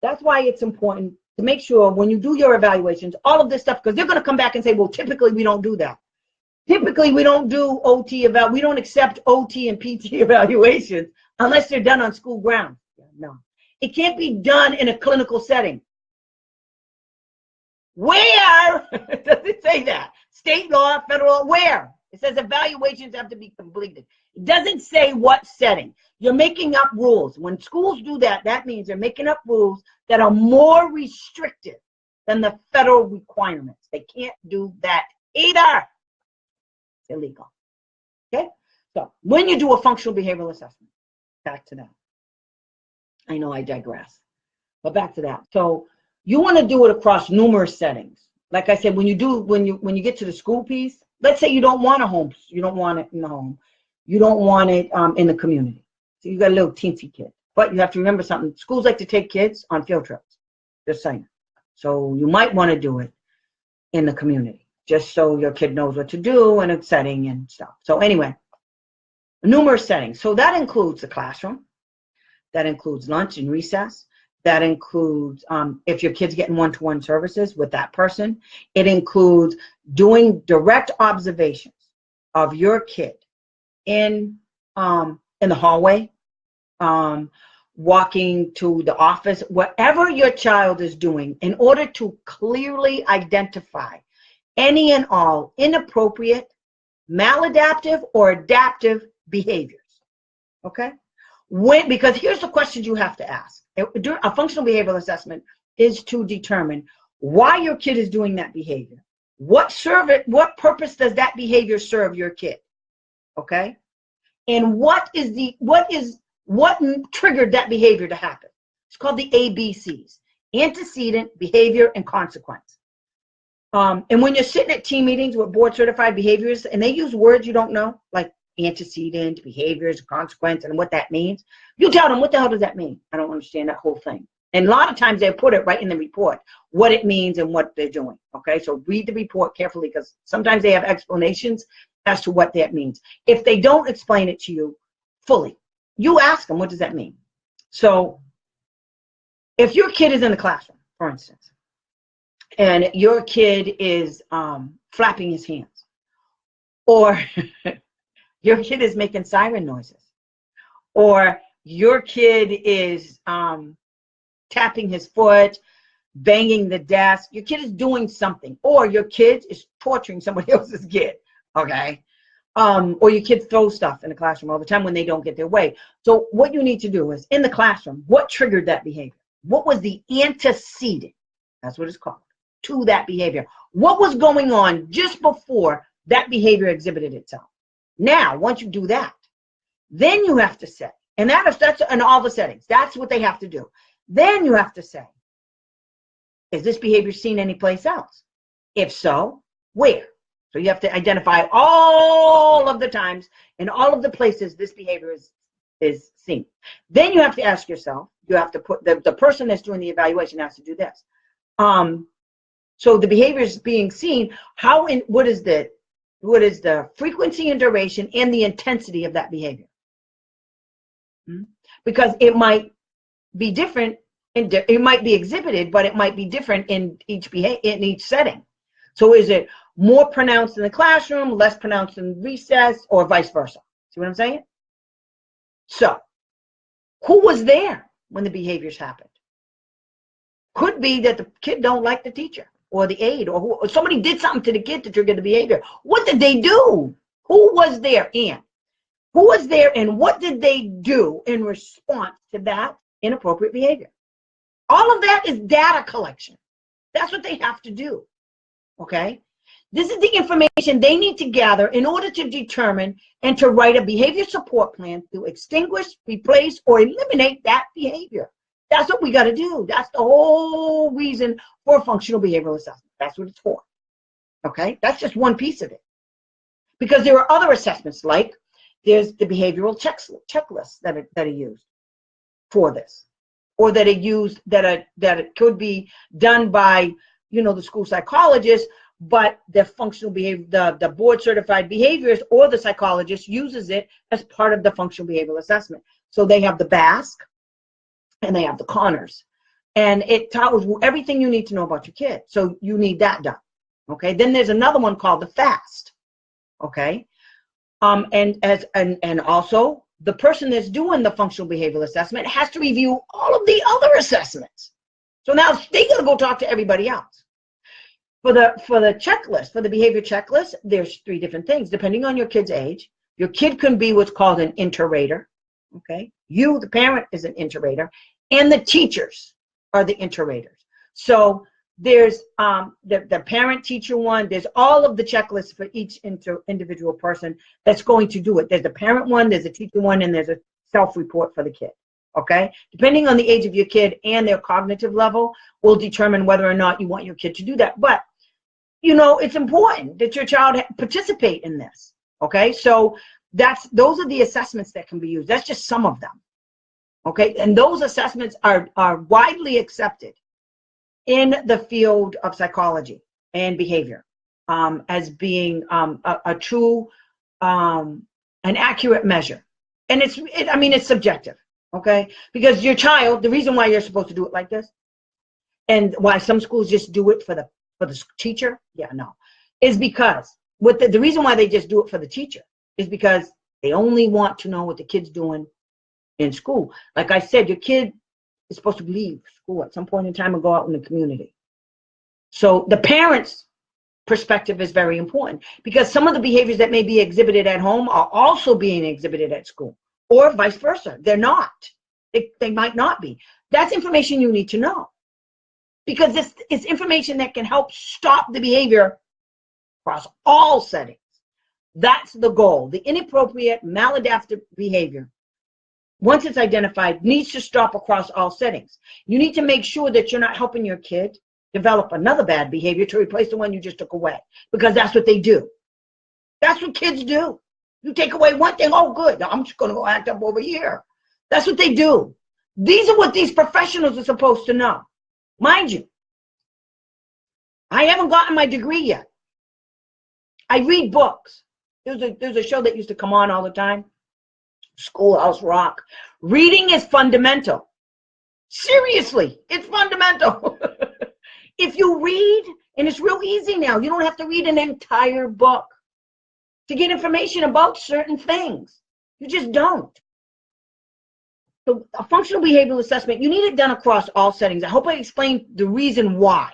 that's why it's important to make sure when you do your evaluations, all of this stuff, because they're going to come back and say, well, typically we don't do that. Typically we don't do OT, we don't accept OT and PT evaluations unless they're done on school grounds. No, it can't be done in a clinical setting. Where does it say that? State law, federal, where? It says evaluations have to be completed. It doesn't say what setting. You're making up rules. When schools do that, that means they're making up rules that are more restrictive than the federal requirements. They can't do that either. It's illegal. Okay? So when you do a functional behavioral assessment, back to that. I know I digress, but back to that. So you want to do it across numerous settings. Like I said, when you get to the school piece, let's say you don't want a home, you don't want it in the home, you don't want it in the community. So you got a little teensy kid, but you have to remember something. Schools like to take kids on field trips, just saying. So you might want to do it in the community, just so your kid knows what to do in a setting and stuff. So anyway, numerous settings. So that includes the classroom. That includes lunch and recess. That includes if your kid's getting one-to-one services with that person. It includes doing direct observations of your kid in the hallway, walking to the office, whatever your child is doing, in order to clearly identify any and all inappropriate, maladaptive, or adaptive behaviors. Okay? Because here's the questions you have to ask. A functional behavioral assessment is to determine why your kid is doing that behavior. What purpose does that behavior serve your kid? Okay? And what triggered that behavior to happen? It's called the ABCs: antecedent, behavior, and consequence. And when you're sitting at team meetings with board certified behaviorists and they use words you don't know, like antecedent, behaviors, consequence, and what that means, you tell them, what the hell does that mean? I don't understand that whole thing. And a lot of times they put it right in the report, what it means and what they're doing. Okay, so read the report carefully, because sometimes they have explanations as to what that means. If they don't explain it to you fully, you ask them, what does that mean? So if your kid is in the classroom, for instance, and your kid is flapping his hands, or your kid is making siren noises, or your kid is tapping his foot, banging the desk, your kid is doing something, or your kid is torturing somebody else's kid, okay? Or your kid throws stuff in the classroom all the time when they don't get their way. So what you need to do is, in the classroom, what triggered that behavior? What was the antecedent, that's what it's called, to that behavior? What was going on just before that behavior exhibited itself? Now, once you do that, then you have to say, and that's in all the settings, that's what they have to do. Then you have to say, is this behavior seen anyplace else? If so, where? So you have to identify all of the times and all of the places this behavior is seen. Then you have to ask yourself, you have to put, the person that's doing the evaluation has to do this. So the behavior is being seen, what is the frequency and duration and the intensity of that behavior? Because it might be different, it might be exhibited, but it might be different in each setting. So is it more pronounced in the classroom, less pronounced in recess, or vice versa? See what I'm saying? So who was there when the behaviors happened? Could be that the kid don't like the teacher or the aide, or somebody did something to the kid to trigger the behavior. What did they do? Who was there, and who was there, and what did they do in response to that inappropriate behavior? All of that is data collection. That's what they have to do. Okay? This is the information they need to gather in order to determine and to write a behavior support plan to extinguish, replace, or eliminate that behavior. That's what we got to do. That's the whole reason for functional behavioral assessment. That's what it's for. Okay? That's just one piece of it. Because there are other assessments, like there's the behavioral checklists that are used for this, or that are used, that it could be done by, the school psychologist, but the functional behavior, the board certified behaviorist or the psychologist uses it as part of the functional behavioral assessment. So they have the BASC and they have the Connors, and it tells you everything you need to know about your kid. So you need that done. Okay. Then there's another one called the FAST. Okay. And also the person that's doing the functional behavioral assessment has to review all of the other assessments. So now they got to go talk to everybody else. For the checklist, for the behavior checklist, there's 3 different things depending on your kid's age. Your kid can be what's called an inter-rater. Okay, you, the parent, is an inter-rater, and the teachers are the inter-raters. So there's the parent-teacher one. There's all of the checklists for each individual person that's going to do it. There's the parent one, there's a teacher one, and there's a self-report for the kid. Okay, depending on the age of your kid and their cognitive level will determine whether or not you want your kid to do that. But it's important that your child participate in this. Okay, so those are the assessments that can be used. That's just some of them. Okay, and those assessments are widely accepted in the field of psychology and behavior as being a true, an accurate measure. And it's subjective. Okay, because your child, the reason why you're supposed to do it like this, and why some schools just do it for the teacher, is because the reason why they just do it for the teacher is because they only want to know what the kid's doing in school. Like I said, your kid is supposed to leave school at some point in time and go out in the community. So the parents' perspective is very important, because some of the behaviors that may be exhibited at home are also being exhibited at school, or vice versa. They're not. They might not be. That's information you need to know, because it's information that can help stop the behavior across all settings. That's the goal. The inappropriate, maladaptive behavior, once it's identified, needs to stop across all settings. You need to make sure that you're not helping your kid develop another bad behavior to replace the one you just took away, because that's what they do. That's what kids do. You take away one thing, oh good, I'm just going to go act up over here. That's what they do. These are what these professionals are supposed to know. Mind you, I haven't gotten my degree yet. I read books. There's a show that used to come on all the time, Schoolhouse Rock. Reading is fundamental. Seriously, it's fundamental. If you read, and it's real easy now, you don't have to read an entire book to get information about certain things. You just don't. So a functional behavioral assessment, you need it done across all settings. I hope I explained the reason why.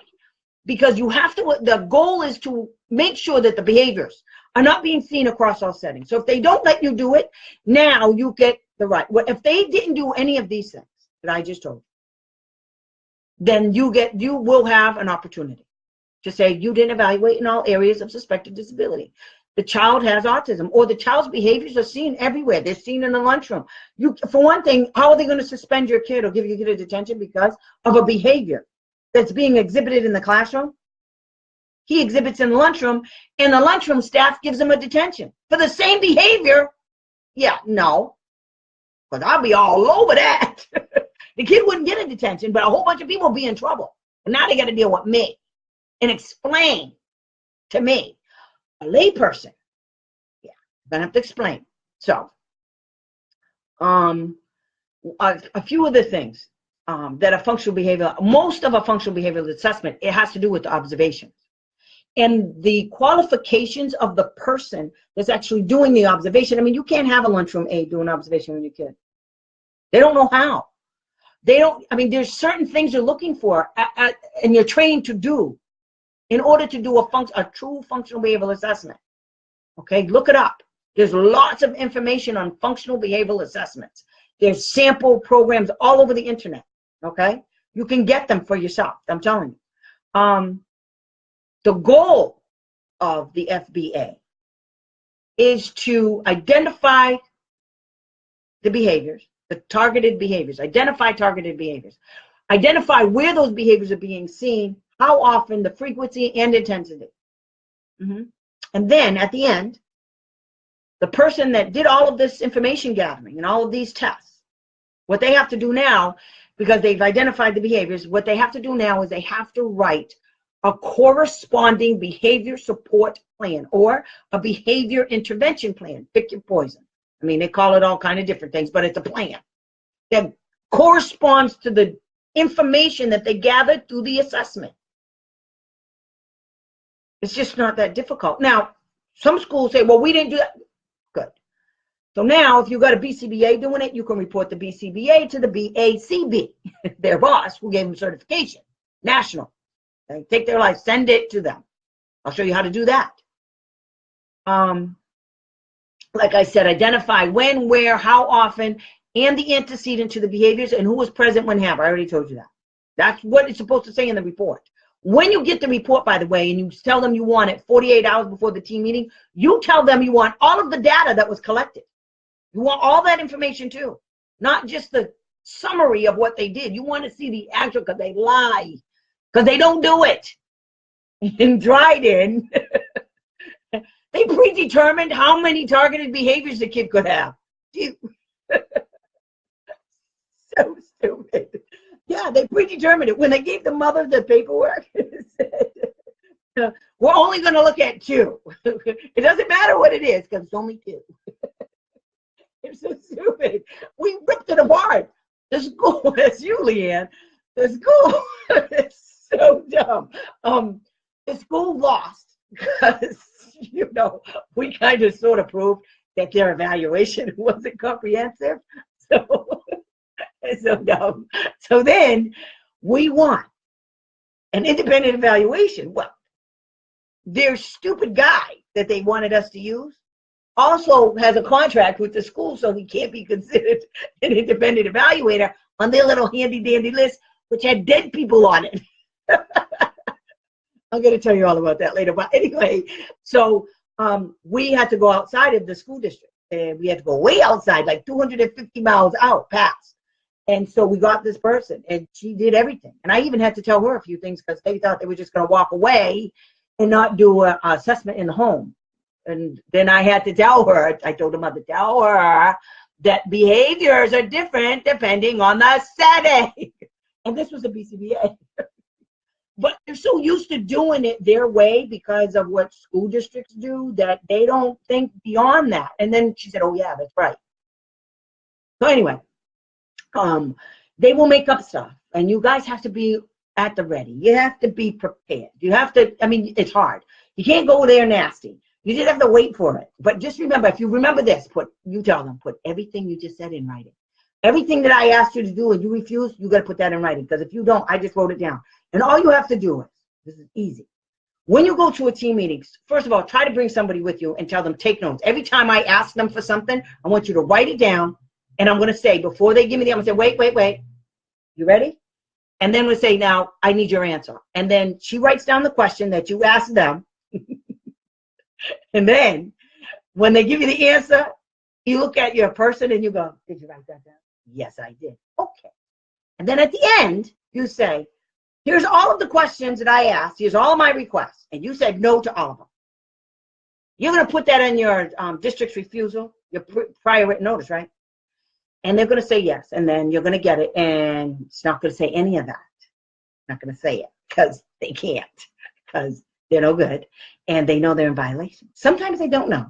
Because you have to, the goal is to make sure that the behaviors are not being seen across all settings. So if they don't let you do it, now you get the right. If they didn't do any of these things that I just told you, then you will have an opportunity to say you didn't evaluate in all areas of suspected disability. The child has autism, or the child's behaviors are seen everywhere. They're seen in the lunchroom. For one thing, how are they going to suspend your kid or give your kid a detention because of a behavior that's being exhibited in the classroom? He exhibits in the lunchroom, and the lunchroom staff gives him a detention for the same behavior. Yeah, no, because I'll be all over that. The kid wouldn't get a detention, but a whole bunch of people would be in trouble. And now they got to deal with me and explain to me, a layperson. Yeah, I'm going to have to explain. So, a few of the things that a functional behavioral, most of a functional behavioral assessment, it has to do with the observations and the qualifications of the person that's actually doing the observation. I mean, you can't have a lunchroom aide do an observation on your kid. They don't know how. They don't, I mean, there's certain things you're looking for and you're trained to do in order to do a true functional behavioral assessment. Okay, look it up. There's lots of information on functional behavioral assessments. There's sample programs all over the internet. Okay, you can get them for yourself. I'm telling you. The goal of the FBA is to identify the behaviors, the targeted behaviors, identify targeted behaviors, identify where those behaviors are being seen, how often, the frequency and intensity. And then at the end, the person that did all of this information gathering and all of these tests, what they have to do now, because they've identified the behaviors, what they have to do now is they have to write a corresponding behavior support plan or a behavior intervention plan. Pick your poison. I mean, they call it all kind of different things, but it's a plan that corresponds to the information that they gathered through the assessment. It's just not that difficult. Now, some schools say, well, we didn't do that. Good. So now, if you've got a BCBA doing it, you can report the BCBA to the BACB, their boss, who gave them certification, national. They take their life, send it to them. I'll show you how to do that. Like I said, identify when, where, how often, and the antecedent to the behaviors and who was present when happened. I already told you that. That's what it's supposed to say in the report. When you get the report, by the way, and you tell them you want it 48 hours before the team meeting, you tell them you want all of the data that was collected. You want all that information too, not just the summary of what they did. You want to see the actual, because they lie, because they don't do it. In Dryden, they predetermined how many targeted behaviors the kid could have. So stupid. Yeah, they predetermined it. When they gave the mother the paperwork, it said, we're only going to look at 2. It doesn't matter what it is, because it's only 2. It's so stupid. We ripped it apart. The school, that's you, Leanne. The school is so dumb. The school lost because, we kind of sort of proved that their evaluation wasn't comprehensive. So, so dumb. So then we want an independent evaluation. Well, their stupid guy that they wanted us to use also has a contract with the school, so he can't be considered an independent evaluator on their little handy dandy list, which had dead people on it. I'm going to tell you all about that later. But anyway, so we had to go outside of the school district, and we had to go way outside, like 250 miles out past. And so we got this person, and she did everything. And I even had to tell her a few things because they thought they were just going to walk away and not do an assessment in the home. And then I had to tell her, I told the mother, tell her that behaviors are different depending on the setting. And this was a BCBA. But they're so used to doing it their way because of what school districts do that they don't think beyond that. And then she said, oh, yeah, that's right. So anyway, they will make up stuff. And you guys have to be at the ready. You have to be prepared. You have to, I mean, it's hard. You can't go there nasty. You just have to wait for it. But just remember, if you remember this, you tell them, put everything you just said in writing. Everything that I asked you to do and you refuse, you got to put that in writing. Because if you don't, I just wrote it down. And all you have to do is, this is easy. When you go to a team meeting, first of all, try to bring somebody with you and tell them, take notes. Every time I ask them for something, I want you to write it down. And I'm going to say, before they give me the, I'm going to say, wait. You ready? And then we'll say, now, I need your answer. And then she writes down the question that you asked them. And then when they give you the answer, you look at your person and you go, did you write that down? Yes, I did. Okay. And then at the end, you say, here's all of the questions that I asked. Here's all of my requests. And you said no to all of them. You're going to put that in your district's refusal, your prior written notice, right? And they're going to say yes. And then you're going to get it. And it's not going to say any of that. Not going to say it because they can't. Because they're no good. And they know they're in violation. Sometimes they don't know.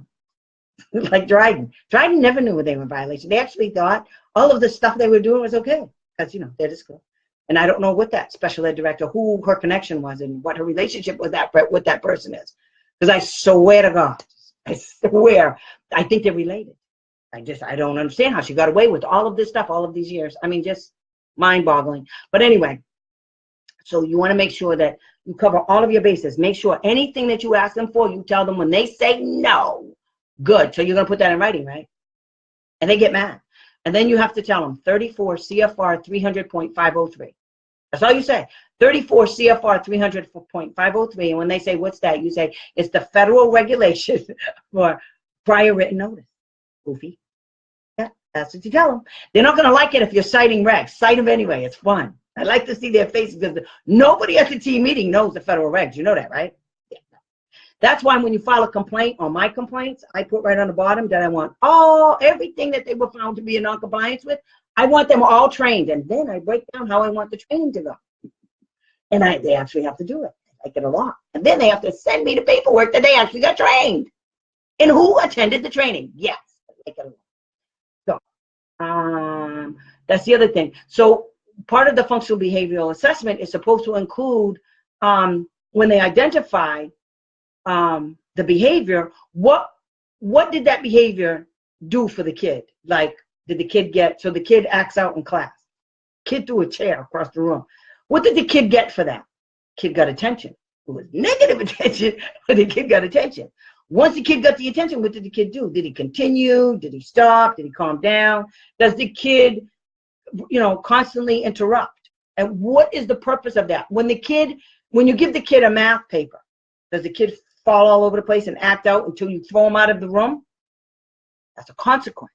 Like Dryden. Dryden never knew they were in violation. They actually thought all of the stuff they were doing was okay. Because, you know, they're the school. And I don't know what that special ed director, who her connection was and what her relationship with that person is. Because I swear to God, I swear, I think they're related. I don't understand how she got away with all of this stuff all of these years. I mean, just mind-boggling. But anyway, so you want to make sure that you cover all of your bases. Make sure anything that you ask them for, you tell them when they say no. Good. So you're going to put that in writing, right? And they get mad. And then you have to tell them 34 CFR 300.503. That's all you say. 34 CFR 300.503. And when they say, what's that? You say, it's the federal regulation for prior written notice. Goofy. Yeah, that's what you tell them. They're not going to like it if you're citing regs. Cite them anyway. It's fun. I like to see their faces because nobody at the team meeting knows the federal regs. You know that, right? Yeah. That's why when you file a complaint on my complaints, I put right on the bottom that I want everything that they were found to be in non-compliance with. I want them all trained. And then I break down how I want the training to go. And they actually have to do it. I like it a lot. And then they have to send me the paperwork that they actually got trained. And who attended the training? Yes. I like it a lot. So that's the other thing. So part of the functional behavioral assessment is supposed to include when they identify the behavior, what did that behavior do for the kid? Like, did the kid get, so the kid acts out in class. Kid threw a chair across the room. What did the kid get for that? Kid got attention. It was negative attention, but the kid got attention. Once the kid got the attention, what did the kid do? Did he continue? Did he stop? Did he calm down? Does the kid, constantly interrupt? And what is the purpose of that? When you give the kid a math paper, does the kid fall all over the place and act out until you throw him out of the room? That's a consequence.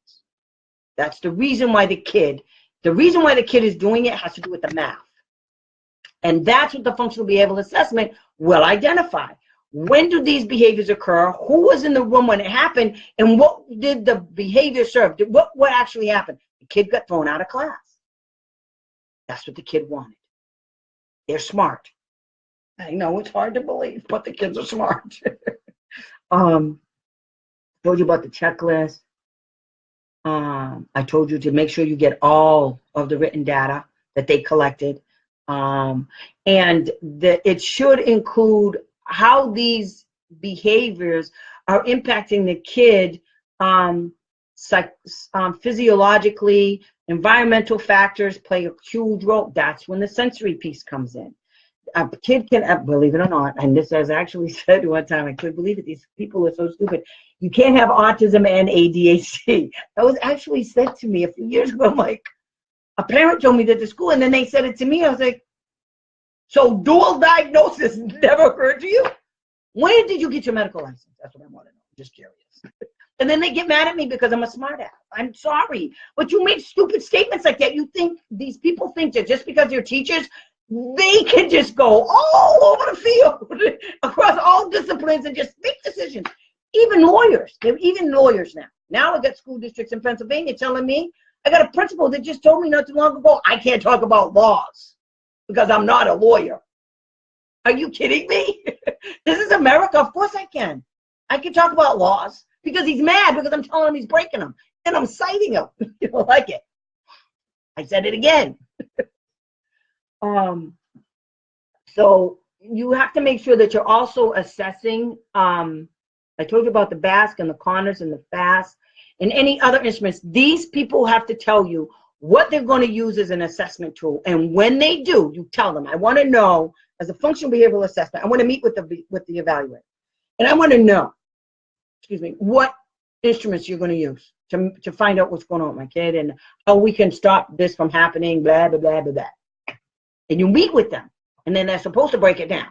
That's the reason why the kid is doing it has to do with the math. And that's what the functional behavioral assessment will identify. When do these behaviors occur? Who was in the room when it happened? And what did the behavior serve? What actually happened? The kid got thrown out of class. That's what the kid wanted. They're smart. I know it's hard to believe, but the kids are smart. Told you about the checklist. I told you to make sure you get all of the written data that they collected. And it should include how these behaviors are impacting the kid physiologically, environmental factors play a huge role. That's when the sensory piece comes in. A kid can, believe it or not, and this was actually said one time, I couldn't believe it, these people are so stupid. You can't have autism and ADHD. That was actually said to me a few years ago. I'm like, a parent told me that at school, and then they said it to me. I was like, so dual diagnosis never occurred to you? When did you get your medical license? That's what I want to know. I'm just curious. And then they get mad at me because I'm a smart ass. I'm sorry, but you make stupid statements like that. You think, these people think that just because they're teachers, they can just go all over the field across all disciplines and just make decisions. Even lawyers, they're even lawyers now. Now I got school districts in Pennsylvania telling me, I got a principal that just told me not too long ago, I can't talk about laws because I'm not a lawyer. Are you kidding me? This is America. Of course I can. I can talk about laws because he's mad because I'm telling him he's breaking them and I'm citing him. You don't like it. I said it again. So you have to make sure that you're also assessing. I told you about the basque and the corners and the fast and any other instruments. These people have to tell you what they're going to use as an assessment tool. And when they do, you tell them, I want to know, as a functional behavioral assessment, I want to meet with the evaluator. And I want to know, what instruments you're going to use to find out what's going on with my kid and how we can stop this from happening, blah, blah, blah, blah, blah. And you meet with them. And then they're supposed to break it down.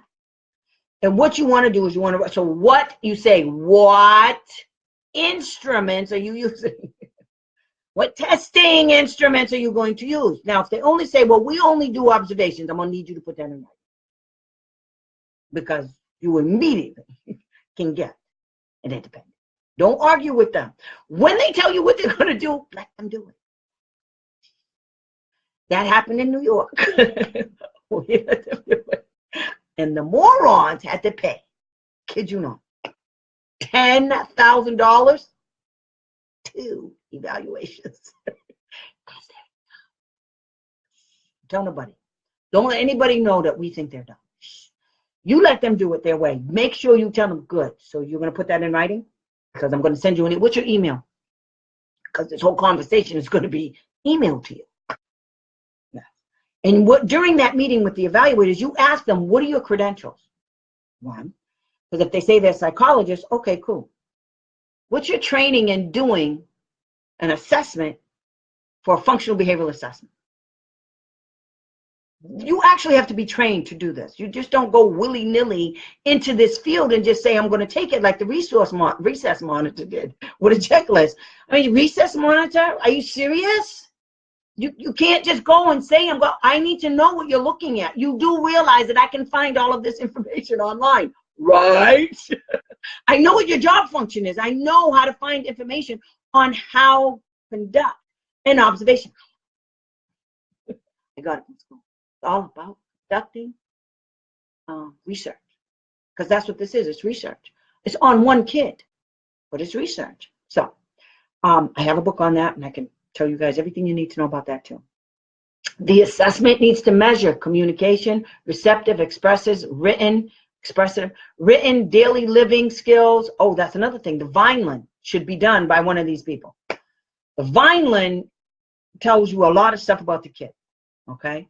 And what you want to do is you want to, so what you say, what instruments are you using? What testing instruments are you going to use? Now, if they only say, well, we only do observations, I'm going to need you to put that in writing. Because you immediately can get an independent. Don't argue with them. When they tell you what they're going to do, let them do it. That happened in New York. We let them do it. And the morons had to pay, kid you not, $10,000 to evaluations. Tell nobody. Don't let anybody know that we think they're dumb. You let them do it their way. Make sure you tell them good. So you're going to put that in writing? Because I'm going to send you what's your email? Because this whole conversation is going to be emailed to you. Yeah. And during that meeting with the evaluators, you ask them, what are your credentials? One, because if they say they're psychologists, okay, cool. What's your training in doing an assessment for a functional behavioral assessment? You actually have to be trained to do this. You just don't go willy-nilly into this field and just say, I'm going to take it like the recess monitor did with a checklist. I mean, recess monitor, are you serious? You can't just go and say, I need to know what you're looking at. You do realize that I can find all of this information online, right? I know what your job function is. I know how to find information on how to conduct an observation. I got it from school. It's all about conducting research, because that's what this is. It's research. It's on one kid, but it's research. So I have a book on that, and I can tell you guys everything you need to know about that too. The assessment needs to measure communication, receptive, expressive, written, daily living skills. Oh, that's another thing. The Vineland should be done by one of these people. The Vineland tells you a lot of stuff about the kid, okay?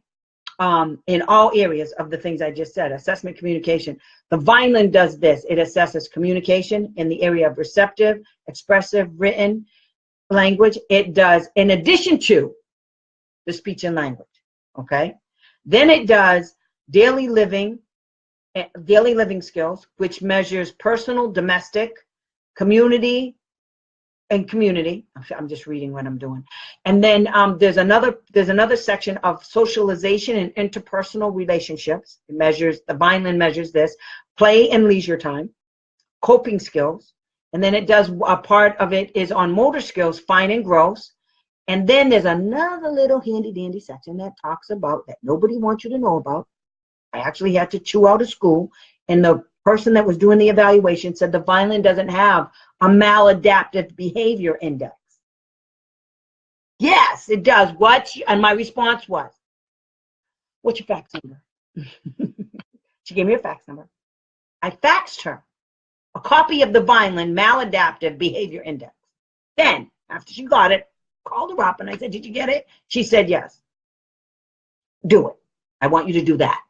In all areas of the things I just said, assessment, communication. The Vineland does this. It assesses communication in the area of receptive, expressive, written language. It does, in addition to the speech and language, okay? Then it does daily living skills, which measures personal, domestic, community, and community. I'm just reading what I'm doing. And then there's another section of socialization and interpersonal relationships. It measures, the Vineland measures this, play and leisure time, coping skills. And then it does, a part of it is on motor skills, fine and gross. And then there's another little handy dandy section that talks about, that nobody wants you to know about. I actually had to chew out of school, and the person that was doing the evaluation said the Vineland doesn't have a maladaptive behavior index. Yes, it does. And my response was, what's your fax number? She gave me a fax number. I faxed her a copy of the Vineland maladaptive behavior index. Then after she got it, called her up and I said, did you get it? She said, yes. Do it. I want you to do that.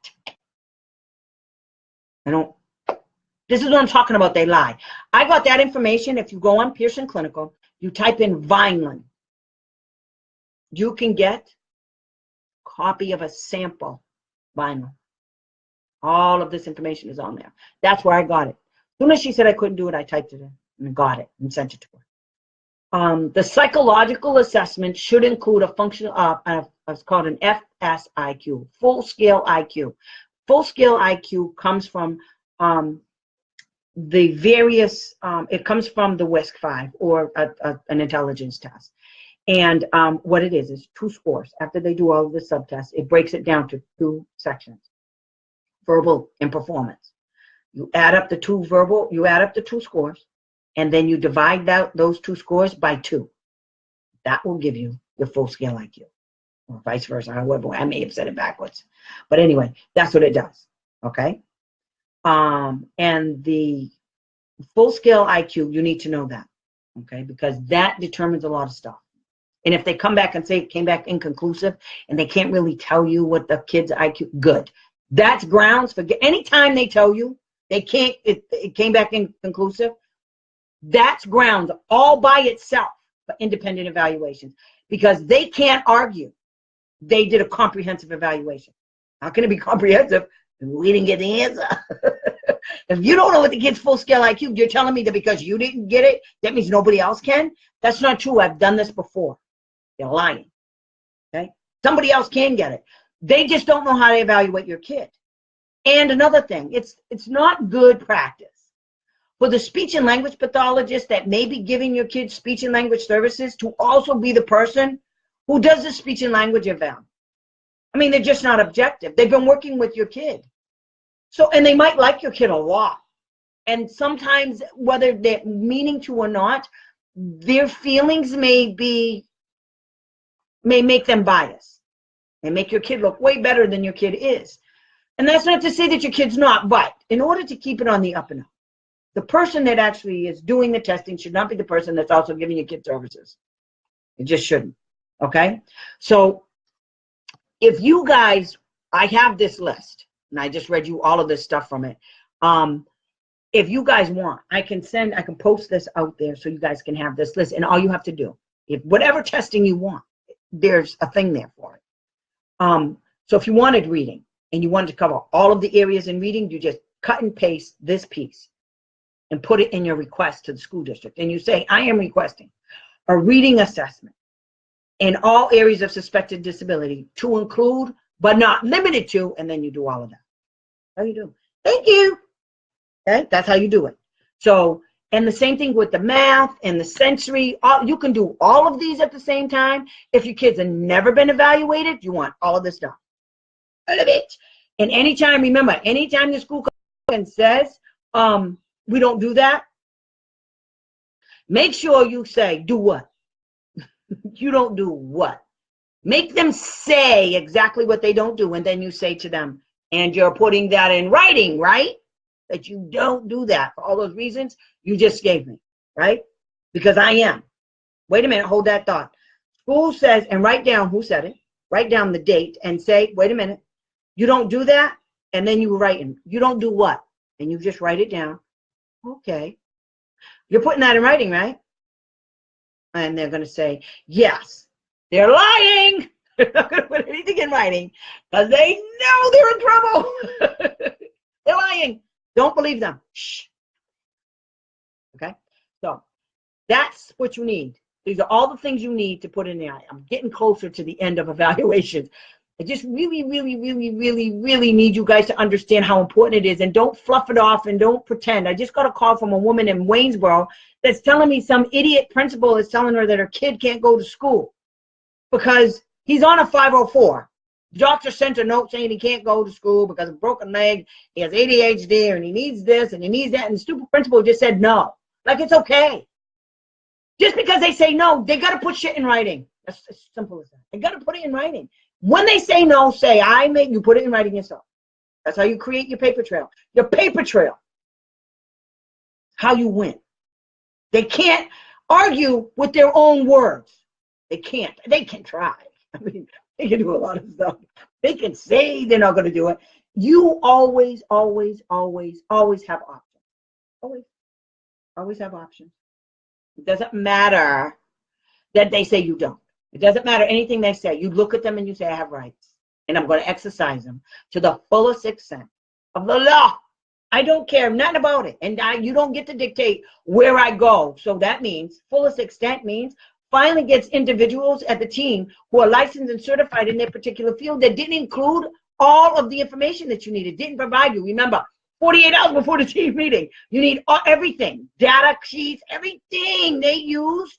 This is what I'm talking about. They lie. I got that information. If you go on Pearson Clinical, you type in Vineland, you can get a copy of a sample vinyl. All of this information is on there. That's where I got it. As soon as she said I couldn't do it, I typed it in and got it and sent it to her. The psychological assessment should include a functional, it's called an FSIQ, full scale IQ. Full scale IQ comes from the various, it comes from the WISC-5 or an intelligence test. And what it is 2 scores. After they do all of the subtests, it breaks it down to 2 sections, verbal and performance. You add up the 2 verbal, you add up the 2 scores, and then you divide out those 2 scores by 2. That will give you your full scale IQ, or vice versa. However, I may have said it backwards. But anyway, that's what it does, okay? And the full scale IQ, you need to know that, okay? Because that determines a lot of stuff. And if they come back and say it came back inconclusive and they can't really tell you what the kid's IQ, good. That's grounds for, anytime they tell you they can't, it came back inconclusive, that's grounds all by itself for independent evaluations, because they can't argue they did a comprehensive evaluation. How can it be comprehensive if we didn't get the answer? If you don't know what the kid's full scale IQ, you're telling me that because you didn't get it, that means nobody else can? That's not true. I've done this before. You're lying. Okay? Somebody else can get it. They just don't know how to evaluate your kid. And another thing, it's not good practice for the speech and language pathologist that may be giving your kid speech and language services to also be the person who does the speech and language eval. I mean, they're just not objective. They've been working with your kid. So, and they might like your kid a lot. And sometimes, whether they're meaning to or not, their feelings may make them biased. They make your kid look way better than your kid is. And that's not to say that your kid's not, but in order to keep it on the up and up, the person that actually is doing the testing should not be the person that's also giving your kid services. It just shouldn't, okay? So if you guys, I have this list, and I just read you all of this stuff from it. If you guys want, I can post this out there so you guys can have this list, and all you have to do, if whatever testing you want, there's a thing there for it. So if you wanted reading, and you wanted to cover all of the areas in reading, you just cut and paste this piece and put it in your request to the school district. And you say, I am requesting a reading assessment in all areas of suspected disability to include, but not limited to, and then you do all of that. How you do? Thank you. Okay, that's how you do it. So, and the same thing with the math and the sensory. You can do all of these at the same time. If your kids have never been evaluated, you want all of this done. All of it. And anytime, remember, anytime the school comes and says, we don't do that, make sure you say, do what? You don't do what? Make them say exactly what they don't do, and then you say to them, and you're putting that in writing, right? That you don't do that for all those reasons you just gave me, right? Because I am. Wait a minute, hold that thought. School says, and write down who said it, write down the date and say, wait a minute, you don't do that? And then you write in, you don't do what? And you just write it down. Okay. You're putting that in writing, right? And they're going to say, yes. They're lying. They're not going to put anything in writing because they know they're in trouble. They're lying. Don't believe them. Shh. Okay? So that's what you need. These are all the things you need to put in there. I'm getting closer to the end of evaluations. I just really, really, really, really, really need you guys to understand how important it is, and don't fluff it off and don't pretend. I just got a call from a woman in Waynesboro that's telling me some idiot principal is telling her that her kid can't go to school because he's on a 504. The doctor sent a note saying he can't go to school because of a broken leg, he has ADHD, and he needs this and he needs that, and the stupid principal just said no. Like, it's okay. Just because they say no, they got to put shit in writing. That's as simple as that. They got to put it in writing. When they say no, say, you put it in writing yourself. That's how you create your paper trail. Your paper trail. How you win. They can't argue with their own words. They can't. They can try. I mean, they can do a lot of stuff. They can say they're not going to do it. You always, always, always, always have options. Always, always have options. It doesn't matter that they say you don't. It doesn't matter anything they say. You look at them and you say, I have rights, and I'm going to exercise them to the fullest extent of the law. I don't care nothing about it. And you don't get to dictate where I go. So that means fullest extent means finally gets individuals at the team who are licensed and certified in their particular field that didn't include all of the information that you needed, didn't provide you. Remember, 48 hours before the team meeting, you need everything, data sheets, everything they used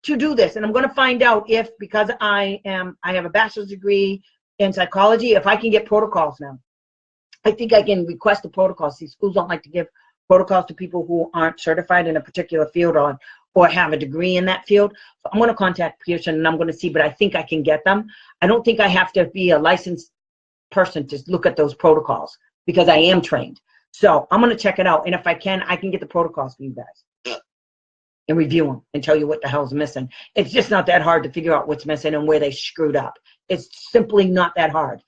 to do this. And I'm going to find out if, because I have a bachelor's degree in psychology, if I can get protocols now. I think I can request the protocols. See, schools don't like to give protocols to people who aren't certified in a particular field or have a degree in that field. So I'm going to contact Pearson and I'm going to see, but I think I can get them. I don't think I have to be a licensed person to look at those protocols because I am trained. So I'm going to check it out. And if I can get the protocols for you guys and review them and tell you what the hell's missing. It's just not that hard to figure out what's missing and where they screwed up. It's simply not that hard.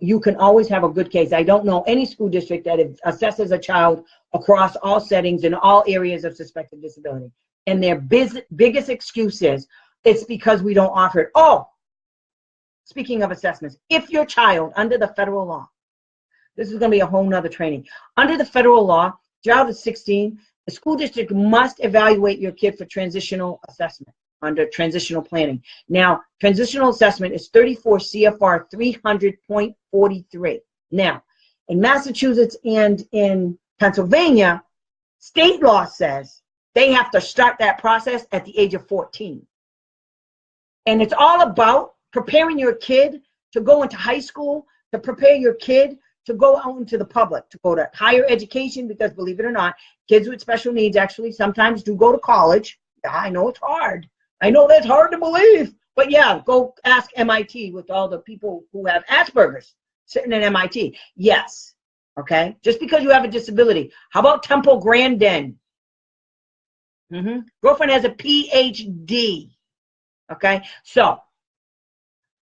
You can always have a good case. I don't know any school district that assesses a child across all settings in all areas of suspected disability. And their biggest excuse is, it's because we don't offer it. Oh, speaking of assessments, if your child, under the federal law, this is going to be a whole nother training. Under the federal law, child is 16, the school district must evaluate your kid for transitional assessment under transitional planning. Now, transitional assessment is 34 CFR 300.43. Now, in Massachusetts and in Pennsylvania, state law says they have to start that process at the age of 14. And it's all about preparing your kid to go into high school, to prepare your kid to go out into the public, to go to higher education, because believe it or not, kids with special needs actually sometimes do go to college. Yeah, I know it's hard. I know that's hard to believe. But yeah, go ask MIT with all the people who have Asperger's sitting at MIT. Yes, okay? Just because you have a disability. How about Temple Grandin? Girlfriend has a PhD, okay? So,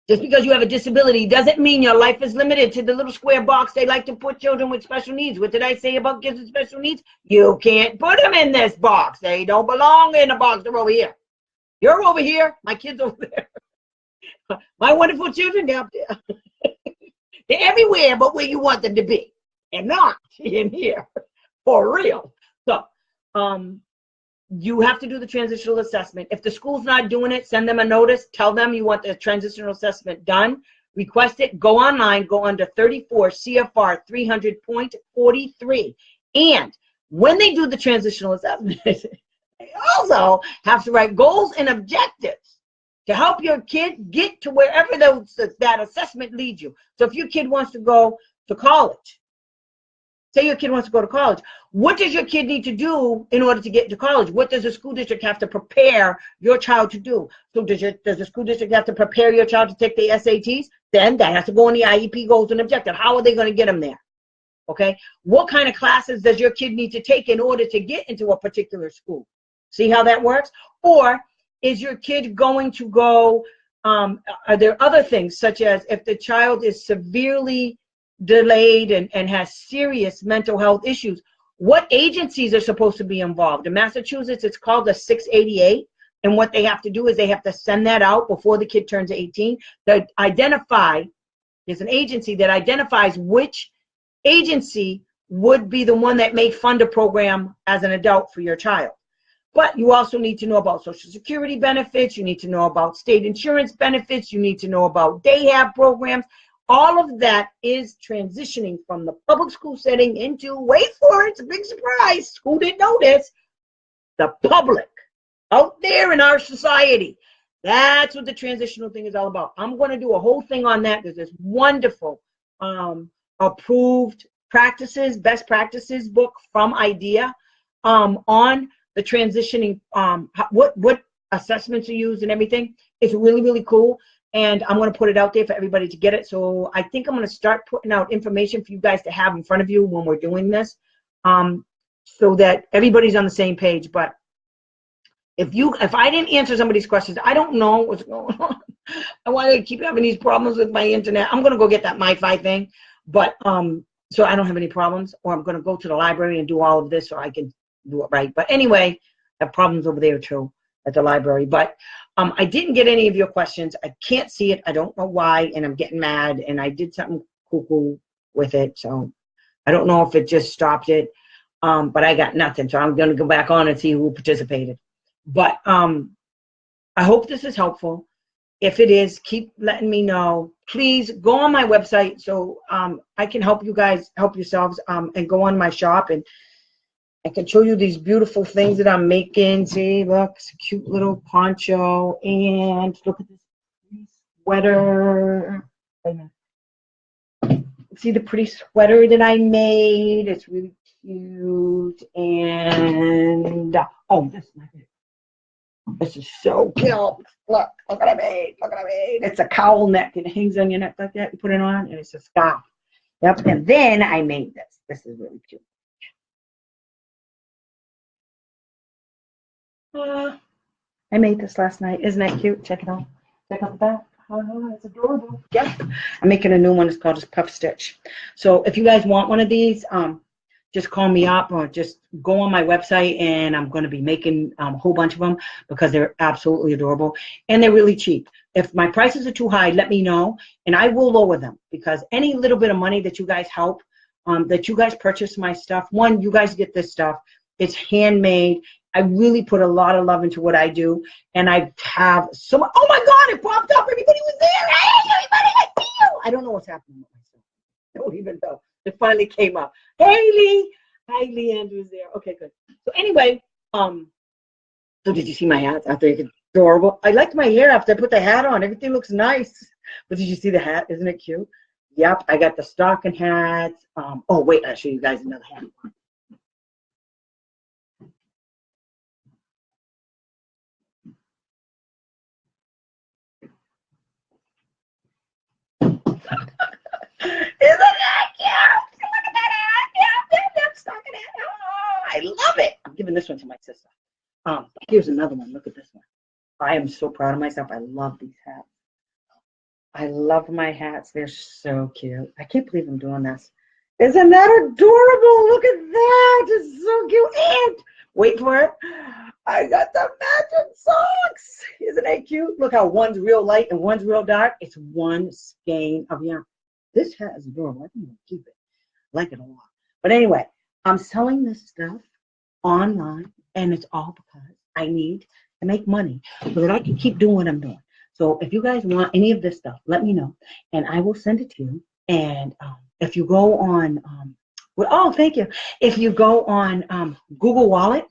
just because you have a disability doesn't mean your life is limited to the little square box they like to put children with special needs. What did I say about kids with special needs? You can't put them in this box. They don't belong in a box. They're over here. You're over here. My kid's over there. My wonderful children, they're up there. They're everywhere but where you want them to be. And not in here. For real. So, you have to do the transitional assessment. If the school's not doing it, send them a notice. Tell them you want the transitional assessment done. Request it. Go online. Go under 34 CFR 300.43. And when they do the transitional assessment, they also have to write goals and objectives to help your kid get to wherever that assessment leads you. So if your kid wants to go to college, say your kid wants to go to college, what does your kid need to do in order to get into college? What does the school district have to prepare your child to do? So does the school district have to prepare your child to take the SATs? Then that has to go in the IEP goals and objective. How are they going to get them there? Okay. What kind of classes does your kid need to take in order to get into a particular school? See how that works? Or is your kid going to go, are there other things, such as if the child is severely delayed and has serious mental health issues, what agencies are supposed to be involved? In Massachusetts, it's called a 688, and what they have to do is they have to send that out before the kid turns 18 to identify, there's an agency that identifies which agency would be the one that may fund a program as an adult for your child. But you also need to know about Social Security benefits, you need to know about state insurance benefits, you need to know about day have programs. All of that is transitioning from the public school setting into, wait for it, it's a big surprise, who didn't know this? The public, out there in our society. That's what the transitional thing is all about. I'm going to do a whole thing on that. There's this wonderful approved practices, best practices book from IDEA on the transitioning, what assessments are used and everything. It's really, really cool. And I'm going to put it out there for everybody to get it. So I think I'm going to start putting out information for you guys to have in front of you when we're doing this, so that everybody's on the same page. But If I didn't answer somebody's questions, I don't know what's going on. I want to keep having these problems with my internet. I'm gonna go get that MiFi thing, but so I don't have any problems, or I'm gonna go to the library and do all of this so I can do it right. But anyway, I have problems over there too at the library. But I didn't get any of your questions. I can't see it. I don't know why, and I'm getting mad. And I did something cuckoo with it, so I don't know if it just stopped it. But I got nothing, so I'm gonna go back on and see who participated. But I hope this is helpful. If it is, keep letting me know. Please go on my website so I can help you guys help yourselves and go on my shop, and I can show you these beautiful things that I'm making. See, look, it's a cute little poncho, and look at this sweater. Wait a minute. See the pretty sweater that I made? It's really cute. And oh, this is my favorite. This is so cute. Look what I made. Look what I made. It's a cowl neck. It hangs on your neck like that. You put it on, and it's a scarf. Yep. And then I made this. This is really cute. I made this last night. Isn't that cute? Check it out. Check out the back. It's adorable. Yep. I'm making a new one. It's called a puff stitch. So if you guys want one of these, just call me up or just go on my website, and I'm going to be making a whole bunch of them because they're absolutely adorable and they're really cheap. If my prices are too high, let me know and I will lower them, because any little bit of money that you guys help, that you guys purchase my stuff, one, you guys get this stuff. It's handmade. I really put a lot of love into what I do, and I have so much. Oh my God, it popped up. Everybody was there. Hey, everybody, I see you. I don't know what's happening with myself. I don't even know. It finally came up. Hey, Lee. Hi, Lee Andrews there. Okay, good. So anyway, so did you see my hat? I think it's adorable. I liked my hair after I put the hat on. Everything looks nice. But did you see the hat? Isn't it cute? Yep, I got the stocking hats. Oh, wait, I'll show you guys another hat. Isn't that cute? Look at that hat. Yep, stocking hat. Oh, I love it. I'm giving this one to my sister. Here's another one. Look at this one. I am so proud of myself. I love these hats. I love my hats. They're so cute. I can't believe I'm doing this. Isn't that adorable? Look at that. It's so cute. And wait for it. I got the matching socks. Isn't that cute? Look how one's real light and one's real dark. It's one skein of yarn. This hat is adorable. I think I'm going to keep it. I like it a lot. But anyway, I'm selling this stuff online, and it's all because I need to make money so that I can keep doing what I'm doing. So if you guys want any of this stuff, let me know, and I will send it to you. And if you go on, oh, thank you. If you go on Google Wallet,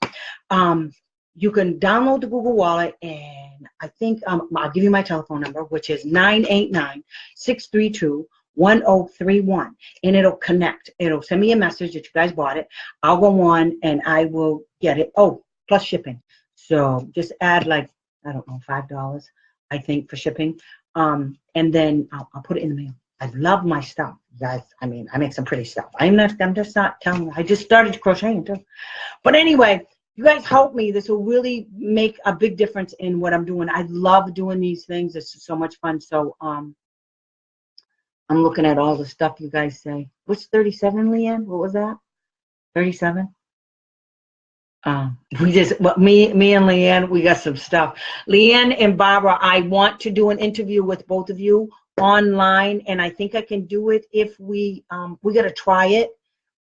you can download the Google Wallet, and I think I'll give you my telephone number, which is 989-632-1031, and it'll connect. It'll send me a message that you guys bought it. I'll go on and I will get it. Oh, plus shipping. So just add like, I don't know, $5, I think, for shipping. And then I'll put it in the mail. I love my stuff, guys. I mean, I make some pretty stuff. I'm just not telling you. I just started crocheting too. But anyway, you guys help me. This will really make a big difference in what I'm doing. I love doing these things. It's so much fun. So I'm looking at all the stuff you guys say. What's 37, Leanne? What was that? 37? Me and Leanne, we got some stuff. Leanne and Barbara, I want to do an interview with both of you online, and I think I can do it if we got to try it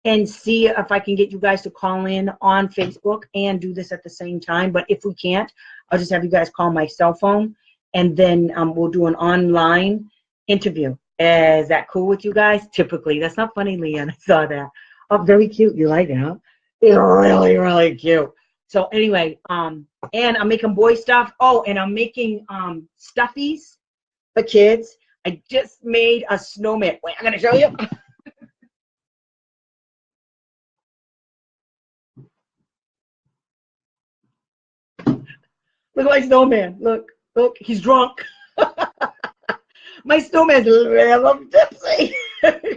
and see if I can get you guys to call in on Facebook and do this at the same time. But if we can't, I'll just have you guys call my cell phone, and then we'll do an online interview. Is that cool with you guys? Typically, that's not funny, Leanne. I saw that. Oh, very cute. You like it, huh? It's really, really cute. So anyway, and I'm making boy stuff. Oh, and I'm making stuffies for kids. I just made a snowman. Wait, I'm gonna show you. Look at my snowman. Look, he's drunk. My snowman's a little tipsy.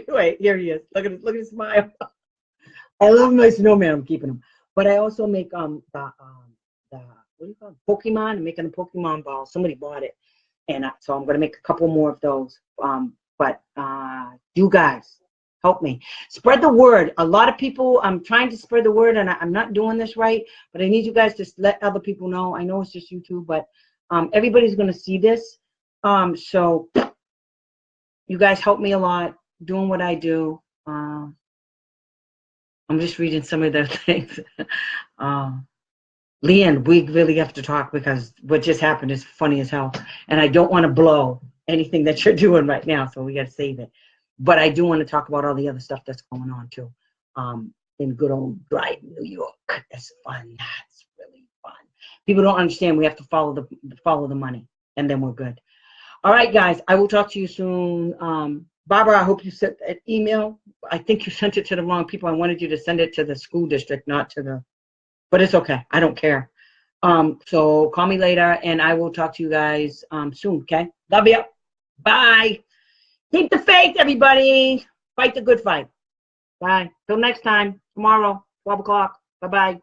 Wait, here he is. Look at his smile. I love my snowman. I'm keeping him. But I also make the what do you call it? Pokemon. I'm making a Pokemon ball. Somebody bought it, and so I'm gonna make a couple more of those. But you guys help me spread the word. A lot of people. I'm trying to spread the word, and I'm not doing this right. But I need you guys to let other people know. I know it's just YouTube, but everybody's gonna see this. So you guys help me a lot doing what I do. I'm just reading some of their things. Leanne, we really have to talk because what just happened is funny as hell. And I don't want to blow anything that you're doing right now, so we got to save it. But I do want to talk about all the other stuff that's going on, too. In good old Dryden, New York. That's fun. That's really fun. People don't understand we have to follow the money, and then we're good. All right, guys, I will talk to you soon. Barbara, I hope you sent an email. I think you sent it to the wrong people. I wanted you to send it to the school district, not to the, but it's okay. I don't care. So call me later, and I will talk to you guys soon, okay? Love you. Bye. Keep the faith, everybody. Fight the good fight. Bye. Till next time, tomorrow, 12 o'clock. Bye-bye.